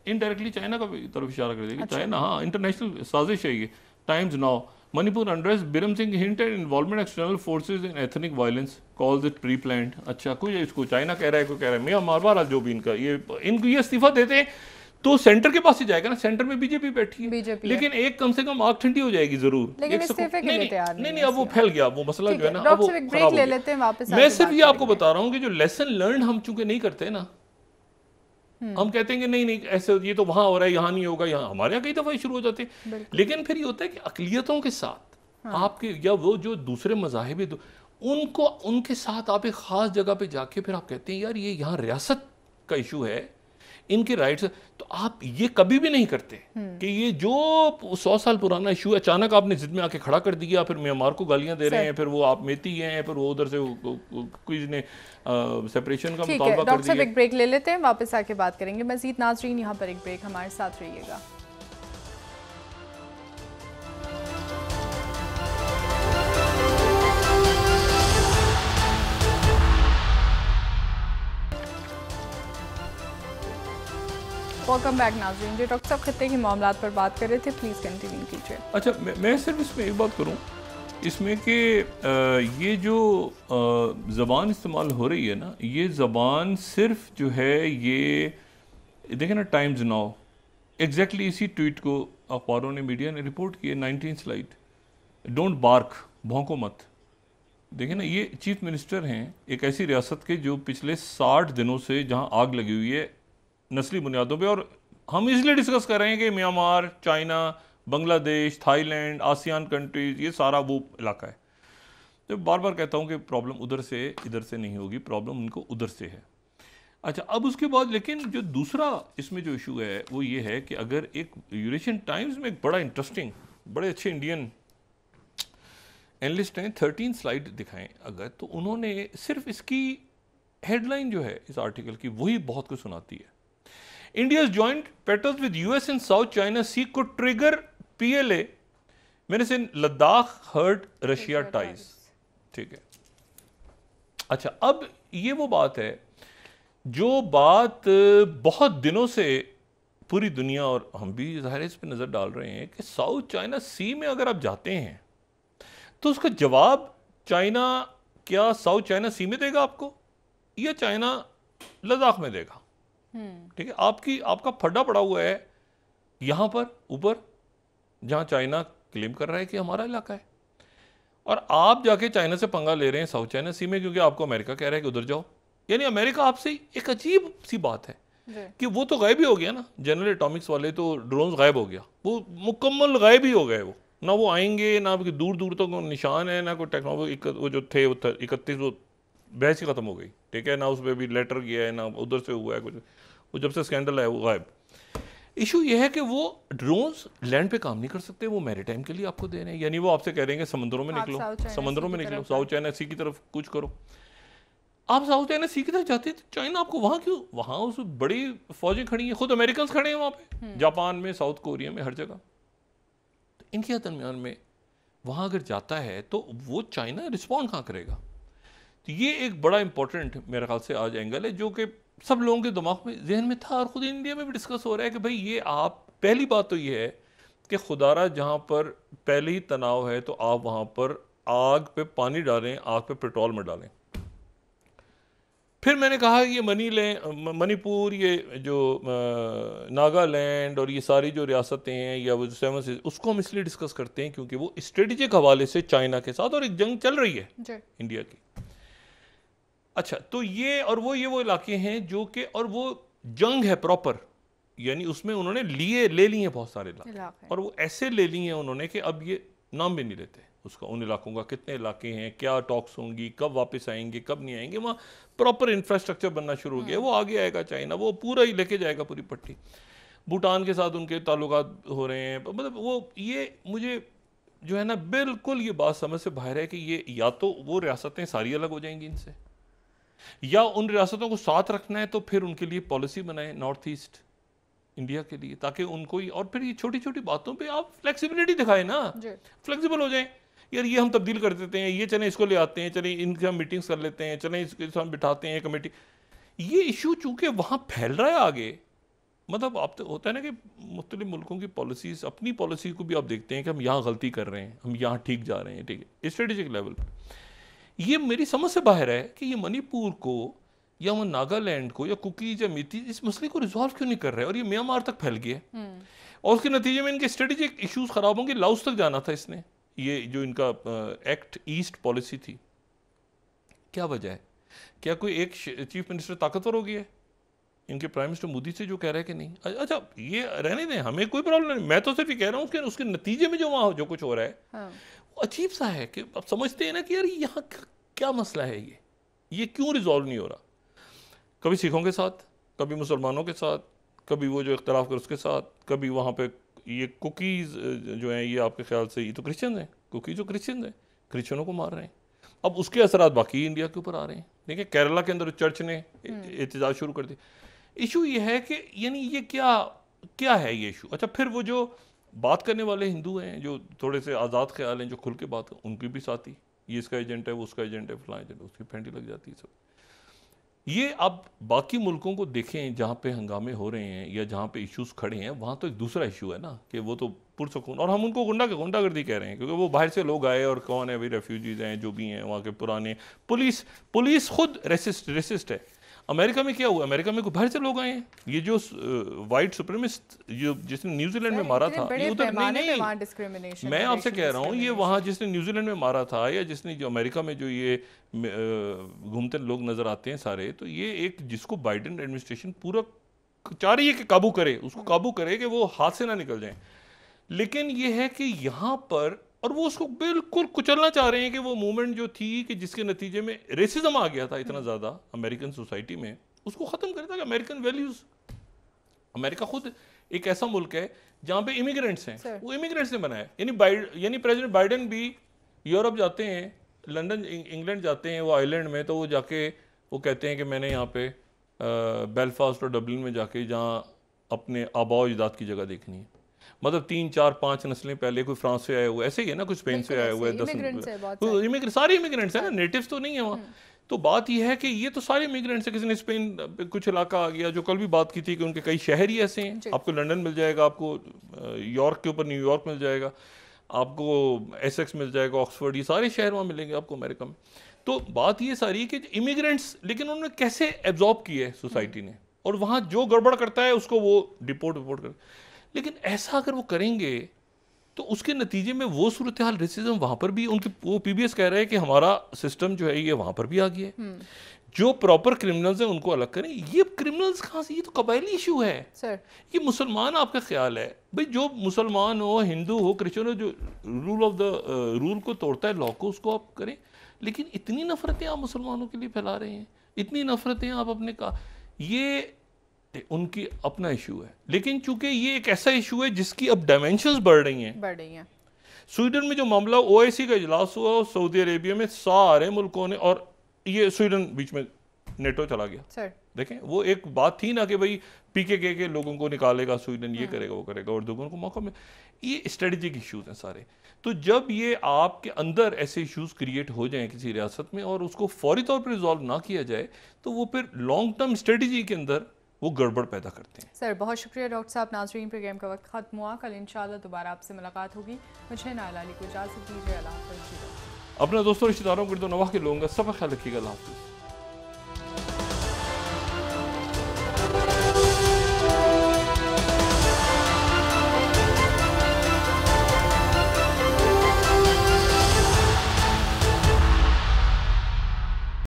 इनडायरेक्टली चाइना का तरफ इशारा कर दिया कि चाइना, हाँ, इंटरनेशनल साजिश है ये। Times now, Manipur unrest, Biren Singh hinted involvement external forces in ethnic violence, calls it pre planned. अच्छा, कोई इसको चाइना कह रहा है, कोई कह रहा है म्यांमार, बहरहाल जो भी इनका इनको ये इस्तीफा देते हैं तो सेंटर के पास ही जाएगा ना, सेंटर में बीजेपी बैठी है, लेकिन एक कम से कम आग ठंडी हो जाएगी जरूर। लेकिन इस्तीफे के लिए तैयार नहीं, अब वो फैल गया वो मसला जो है ना, अब वो ब्रेक ले लेते हैं, वापस मैं सिर्फ ये आपको बता रहा हूँ कि जो लेसन लर्न हम चूंकि नहीं करते ना, हम कहते हैं कि नहीं ऐसे ये तो वहां हो रहा है, यहाँ नहीं होगा, यहाँ हमारे यहाँ कई दफा शुरू हो जाते हैं। लेकिन फिर ये होता है कि अकलियतों के साथ आपके, या वो जो दूसरे मज़ाहिब है उनको, उनके साथ आप एक खास जगह पे जाके फिर आप कहते हैं यार ये यहाँ रियासत का इशू है, इनके राइट्स, तो आप ये कभी भी नहीं करते कि ये जो 100 साल पुराना इशू अचानक आपने जिद में आके खड़ा कर दिया, फिर म्यांमार को गालियां दे रहे हैं, फिर वो आप मेती हैं, फिर वो उधर से कोई ने सेपरेशन का मुतालबा कर दिया। डॉक्टर साहब एक ब्रेक ले लेते हैं, वापस आके बात करेंगे मजीद। नाज़रीन यहाँ पर एक ब्रेक, हमारे साथ रहिएगा। वेलकम बैक नाज़रीन। जी डॉक्टर साहब खत्ते के मामलात पर बात कर रहे थे, प्लीज़ कंटिन्यू कीजिए। अच्छा, मैं सिर्फ इसमें एक बात करूं इसमें कि ये जो ज़बान इस्तेमाल हो रही है ना, ये ज़बान सिर्फ जो है ये देखें ना, टाइम्स नाउ एग्जैक्टली इसी ट्वीट को अखबारों ने, मीडिया ने रिपोर्ट किया। 19 स्लाइड, डोंट बार्क, भौंको मत। देखिए ना, ये चीफ मिनिस्टर हैं एक ऐसी रियासत के जो पिछले 60 दिनों से जहां आग लगी हुई है नस्ली बुनियादों पे, और हम इसलिए डिस्कस कर रहे हैं कि Myanmar, China, Bangladesh, Thailand, ASEAN countries, ये सारा वो इलाका है। तो बार बार कहता हूँ कि प्रॉब्लम उधर से इधर से नहीं होगी, प्रॉब्लम उनको उधर से है। अच्छा, अब उसके बाद लेकिन जो दूसरा इसमें जो इशू है वो ये है कि अगर एक यूरेशियन टाइम्स में एक बड़ा इंटरेस्टिंग, बड़े अच्छे इंडियन एनालिस्ट हैं, 13 स्लाइड दिखाएं अगर, तो उन्होंने सिर्फ इसकी हेडलाइन जो है इस आर्टिकल की वही बहुत कुछ सुनाती है। India's joint patrols with US and South China Sea को ट्रिगर पीएलए मैंने से लद्दाख हर्ट रशिया टाइज। ठीक है, अच्छा, अब ये वो बात है जो बात बहुत दिनों से पूरी दुनिया और हम भी ज़ाहिर इस पर नज़र डाल रहे हैं कि साउथ चाइना सी में अगर आप जाते हैं तो उसका जवाब चाइना क्या साउथ चाइना सी में देगा आपको, या चाइना लद्दाख में देगा। ठीक है, आपका फड्डा पड़ा हुआ है यहां पर ऊपर, जहां चाइना क्लेम कर रहा है कि हमारा इलाका है, और आप जाके चाइना से पंगा ले रहे हैं साउथ चाइना सी में, क्योंकि आपको अमेरिका कह रहा है कि उधर जाओ। यानी अमेरिका आपसे, एक अजीब सी बात है कि वो तो गायब ही हो गया ना, जनरल एटॉमिक्स वाले तो ड्रोन्स गायब हो गया, वो मुकम्मल गायब ही हो गए, वो ना वो आएंगे, ना दूर दूर तक तो निशान है, ना कोई टेक्नोलॉजी, वो जो थे 31 वो बहस ही खत्म हो गई। ठीक है ना, उस पर भी लेटर गया है, ना उधर से हुआ है कुछ, वो जब से स्कैंडल है वो गायब। इशू ये है कि वो ड्रोन्स लैंड पे काम नहीं कर सकते, वो मैरीटाइम के लिए आपको दे रहे हैं, यानी वो आपसे कह रहे हैं कि समुद्रों में निकलो, समुद्रों में निकलो, साउथ चाइना सी की तरफ कुछ करो। आप साउथ चाइना सी की तरफ जाते हैं तो चाइना आपको वहां क्यों, वहां उस बड़ी फौजें खड़ी हैं, खुद अमेरिकन खड़े हैं वहां पे, जापान में, साउथ कोरिया में, हर जगह। तो इनके दरमियान में वहां अगर जाता है तो वो चाइना रिस्पॉन्ड कहाँ करेगा। तो ये एक बड़ा इंपॉर्टेंट मेरे ख्याल से आज एंगल है जो कि सब लोगों के दिमाग में, जहन में था, और खुद इंडिया में भी डिस्कस हो रहा है कि भाई ये आप, पहली बात तो ये है कि खुदारा जहां पर पहले ही तनाव है तो आप वहां पर आग पे पानी डालें, आग पे पेट्रोल में डालें। फिर मैंने कहा ये मणिपुर, ये जो नागालैंड और ये सारी जो रियासतें हैं या वो 7 से, उसको हम इसलिए डिस्कस करते हैं क्योंकि वो स्ट्रेटेजिक हवाले से चाइना के साथ और एक जंग चल रही है इंडिया की। अच्छा, तो ये और वो इलाके हैं जो कि, और वो जंग है प्रॉपर, यानी उसमें उन्होंने ले लिए बहुत सारे इलाके, और वो ऐसे ले लिए हैं उन्होंने कि अब ये नाम भी नहीं लेते उसका, उन इलाकों का कितने इलाके हैं, क्या टॉक्स होंगी, कब वापस आएंगे, कब नहीं आएंगे, वहाँ प्रॉपर इंफ्रास्ट्रक्चर बनना शुरू हो गया। वो आगे आएगा चाइना, वो पूरा ही लेके जाएगा पूरी पट्टी। भूटान के साथ उनके ताल्लुकात हो रहे हैं, मतलब वो, ये मुझे जो है ना बिल्कुल ये बात समझ से बाहर है कि ये या तो वो रियासतें सारी अलग हो जाएंगी इनसे, या उन रियासतों को साथ रखना है तो फिर उनके लिए पॉलिसी बनाए नॉर्थ ईस्ट इंडिया के लिए, ताकि उनको ही, और फिर ये छोटी छोटी बातों पे आप फ्लेक्सिबिलिटी दिखाए ना, फ्लेक्सिबल हो जाए। यार ये हम तब्दील कर देते हैं, ये चले इसको ले आते हैं, चले इनके हम मीटिंग्स कर लेते हैं, चले इसके साथ बिठाते हैं कमेटी। ये इशू चूंकि वहाँ फैल रहा है आगे, मतलब आप तो होता है ना कि मुख्तलिफ मुल्कों की पॉलिसीज, अपनी पॉलिसी को भी आप देखते हैं कि हम यहाँ गलती कर रहे हैं, हम यहाँ ठीक जा रहे हैं, ठीक है, स्ट्रेटेजिक लेवल पर। ये मेरी समझ से बाहर है कि ये मणिपुर को या वो नागालैंड को या कुकीज या मिती इस मसले को रिजॉल्व क्यों नहीं कर रहे, और ये म्यांमार तक फैल गया, और उसके नतीजे में इनके स्ट्रेटेजिक इश्यूज खराब होंगे। लाओस तक जाना था इसने, ये जो इनका एक्ट ईस्ट पॉलिसी थी, क्या वजह है, क्या कोई एक चीफ मिनिस्टर ताकतवर हो गया है इनके प्राइम मिनिस्टर मोदी से जो कह रहा है कि नहीं। अच्छा, ये रहने दें, हमें कोई प्रॉब्लम नहीं, मैं तो सिर्फ ये कह रहा हूँ उसके नतीजे में जो वहाँ जो कुछ हो रहा है वो अजीब सा है कि आप समझते हैं ना कि यार यहाँ क्या मसला है, ये क्यों रिजॉल्व नहीं हो रहा। कभी सिखों के साथ, कभी मुसलमानों के साथ, कभी वो जो इख्तलाफ कर उसके साथ, कभी वहाँ पे ये कुकीज़ जो हैं, ये आपके ख्याल से ये तो क्रिश्चियन हैं, कुकीज़ जो क्रिश्चियन हैं, क्रिश्चियनों को मार रहे हैं। अब उसके असरात बाकी इंडिया के ऊपर आ रहे हैं। देखिए केरला के अंदर चर्च ने एहतजाज शुरू कर दी। इशू ये है कि यानी ये क्या है ये इशू। अच्छा, फिर वो जो बात करने वाले हिंदू हैं जो थोड़े से आज़ाद ख्याल हैं, जो खुल के बात कर, उनकी भी साथी, ये इसका एजेंट है, वो उसका एजेंट है, फलां एजेंट, उसकी फेंटी लग जाती है सब। ये आप बाकी मुल्कों को देखें जहाँ पे हंगामे हो रहे हैं या जहाँ पे इश्यूज खड़े हैं, वहाँ तो एक दूसरा इशू है ना कि वो तो पुरसकून, और हम उनको गुंडागर्दी कह रहे हैं क्योंकि वो बाहर से लोग आए और कौन है भाई, रेफ्यूजीज हैं जो भी हैं वहाँ के पुराने, पुलिस खुद रेसिस्ट है। अमेरिका में क्या हुआ, अमेरिका में कोई बाहर से लोग आए हैं, ये जो वाइट सुप्रीमिस्ट जो जिसने न्यूजीलैंड में मारा था, ये उधर नहीं, मैं आपसे कह रहा हूँ ये वहाँ जिसने न्यूजीलैंड में मारा था या जिसने जो अमेरिका में जो ये घूमते लोग नजर आते हैं सारे, तो ये एक जिसको बाइडेन एडमिनिस्ट्रेशन पूरा चाह रही है कि काबू करे, उसको काबू करे कि वो हाथ से ना निकल जाए। लेकिन ये है कि यहाँ पर, और वो उसको बिल्कुल कुचलना चाह रहे हैं कि वो मूवमेंट जो थी कि जिसके नतीजे में रेसिज्म आ गया था इतना ज़्यादा अमेरिकन सोसाइटी में, उसको ख़त्म करता है अमेरिकन वैल्यूज़। अमेरिका खुद एक ऐसा मुल्क है जहाँ पे इमिग्रेंट्स हैं, वो इमिग्रेंट्स ने बनाया। यानी प्रेसिडेंट बाइडेन भी यूरोप जाते हैं, लंदन इंग्लैंड जाते हैं, वो आइलैंड में, तो वो जाके वो कहते हैं कि मैंने यहाँ पे बेलफास्ट और डबलिन में जाके जहाँ अपने आबा अजदाद की जगह देखनी है। मतलब 3 4 5 नस्लें पहले, कोई फ्रांस से आए हुए, ऐसे ही है ना, कोई स्पेन से आए हुए, 10 सारे इमिग्रेंट्स हैं ना, नेटिव्स तो नहीं है वहाँ। तो बात यह है कि ये तो सारे इमिग्रेंट्स हैं, किसी ने स्पेन कुछ इलाका आ गया, जो कल भी बात की थी कि उनके कई शहर ही ऐसे हैं। आपको लंदन मिल जाएगा, आपको यॉर्क के ऊपर न्यूयॉर्क मिल जाएगा, आपको एसेक्स मिल जाएगा, ऑक्सफोर्ड, ये सारे शहर वहाँ मिलेंगे आपको अमेरिका में। तो बात ये सारी है कि इमिग्रेंट्स, लेकिन उन्होंने कैसे एब्जॉर्ब किया है सोसाइटी ने, और वहाँ जो गड़बड़ करता है उसको वो रिपोर्ट कर। लेकिन ऐसा अगर वो करेंगे तो उसके नतीजे में वो सूरत हाल, रेसिज्म वहाँ पर भी, उनकी वो पीबीएस कह रहे हैं कि हमारा सिस्टम जो है ये वहाँ पर भी आ गया है। जो प्रॉपर क्रिमिनल्स हैं उनको अलग करें। ये क्रिमिनल्स कहाँ से, ये तो कबायली इशू है सर। ये मुसलमान, आपका ख्याल है भाई, जो मुसलमान हो, हिंदू हो, क्रिश्चियन हो, जो रूल को तोड़ता है, लॉ को, उसको आप करें। लेकिन इतनी नफरतें आप मुसलमानों के लिए फैला रहे हैं, इतनी नफरतें आप अपने का, ये उनकी अपना इशू है। लेकिन चूंकि ये एक ऐसा इशू है जिसकी अब डायमेंशंस बढ़ रही हैं। स्वीडन में जो मामला ओआईसी का इजलास हुआ, सऊदी अरेबिया में सारे मुल्कों ने, और ये स्वीडन बीच में नेटो चला गया सर। देखें, वो एक बात थी ना कि भाई पीकेके के लोगों को निकालेगा स्वीडन, ये करेगा वो करेगा, और दुगुन को मौका में, ये स्ट्रेटेजिक इश्यूज हैं सारे। तो जब ये आपके अंदर ऐसे इश्यूज क्रिएट हो जाएं किसी रियासत में और उसको फौरी तौर पर रिजॉल्व ना किया जाए, तो वो फिर लॉन्ग टर्म स्ट्रेटेजी के अंदर वो गड़बड़ पैदा करते हैं। सर बहुत शुक्रिया डॉक्टर साहब। नाज़रीन, प्रोग्राम का वक्त खत्म हुआ, कल इंशाल्लाह दोबारा आपसे मुलाकात होगी। मुझे नाइला अली को इजाज़त दीजिए। अल्लाह हाफ़िज़। अपने दोस्तों रिश्तेदारों को नवाह के लोगों का सब ख्याल रखिएगा। अल्लाह हाफ़िज़।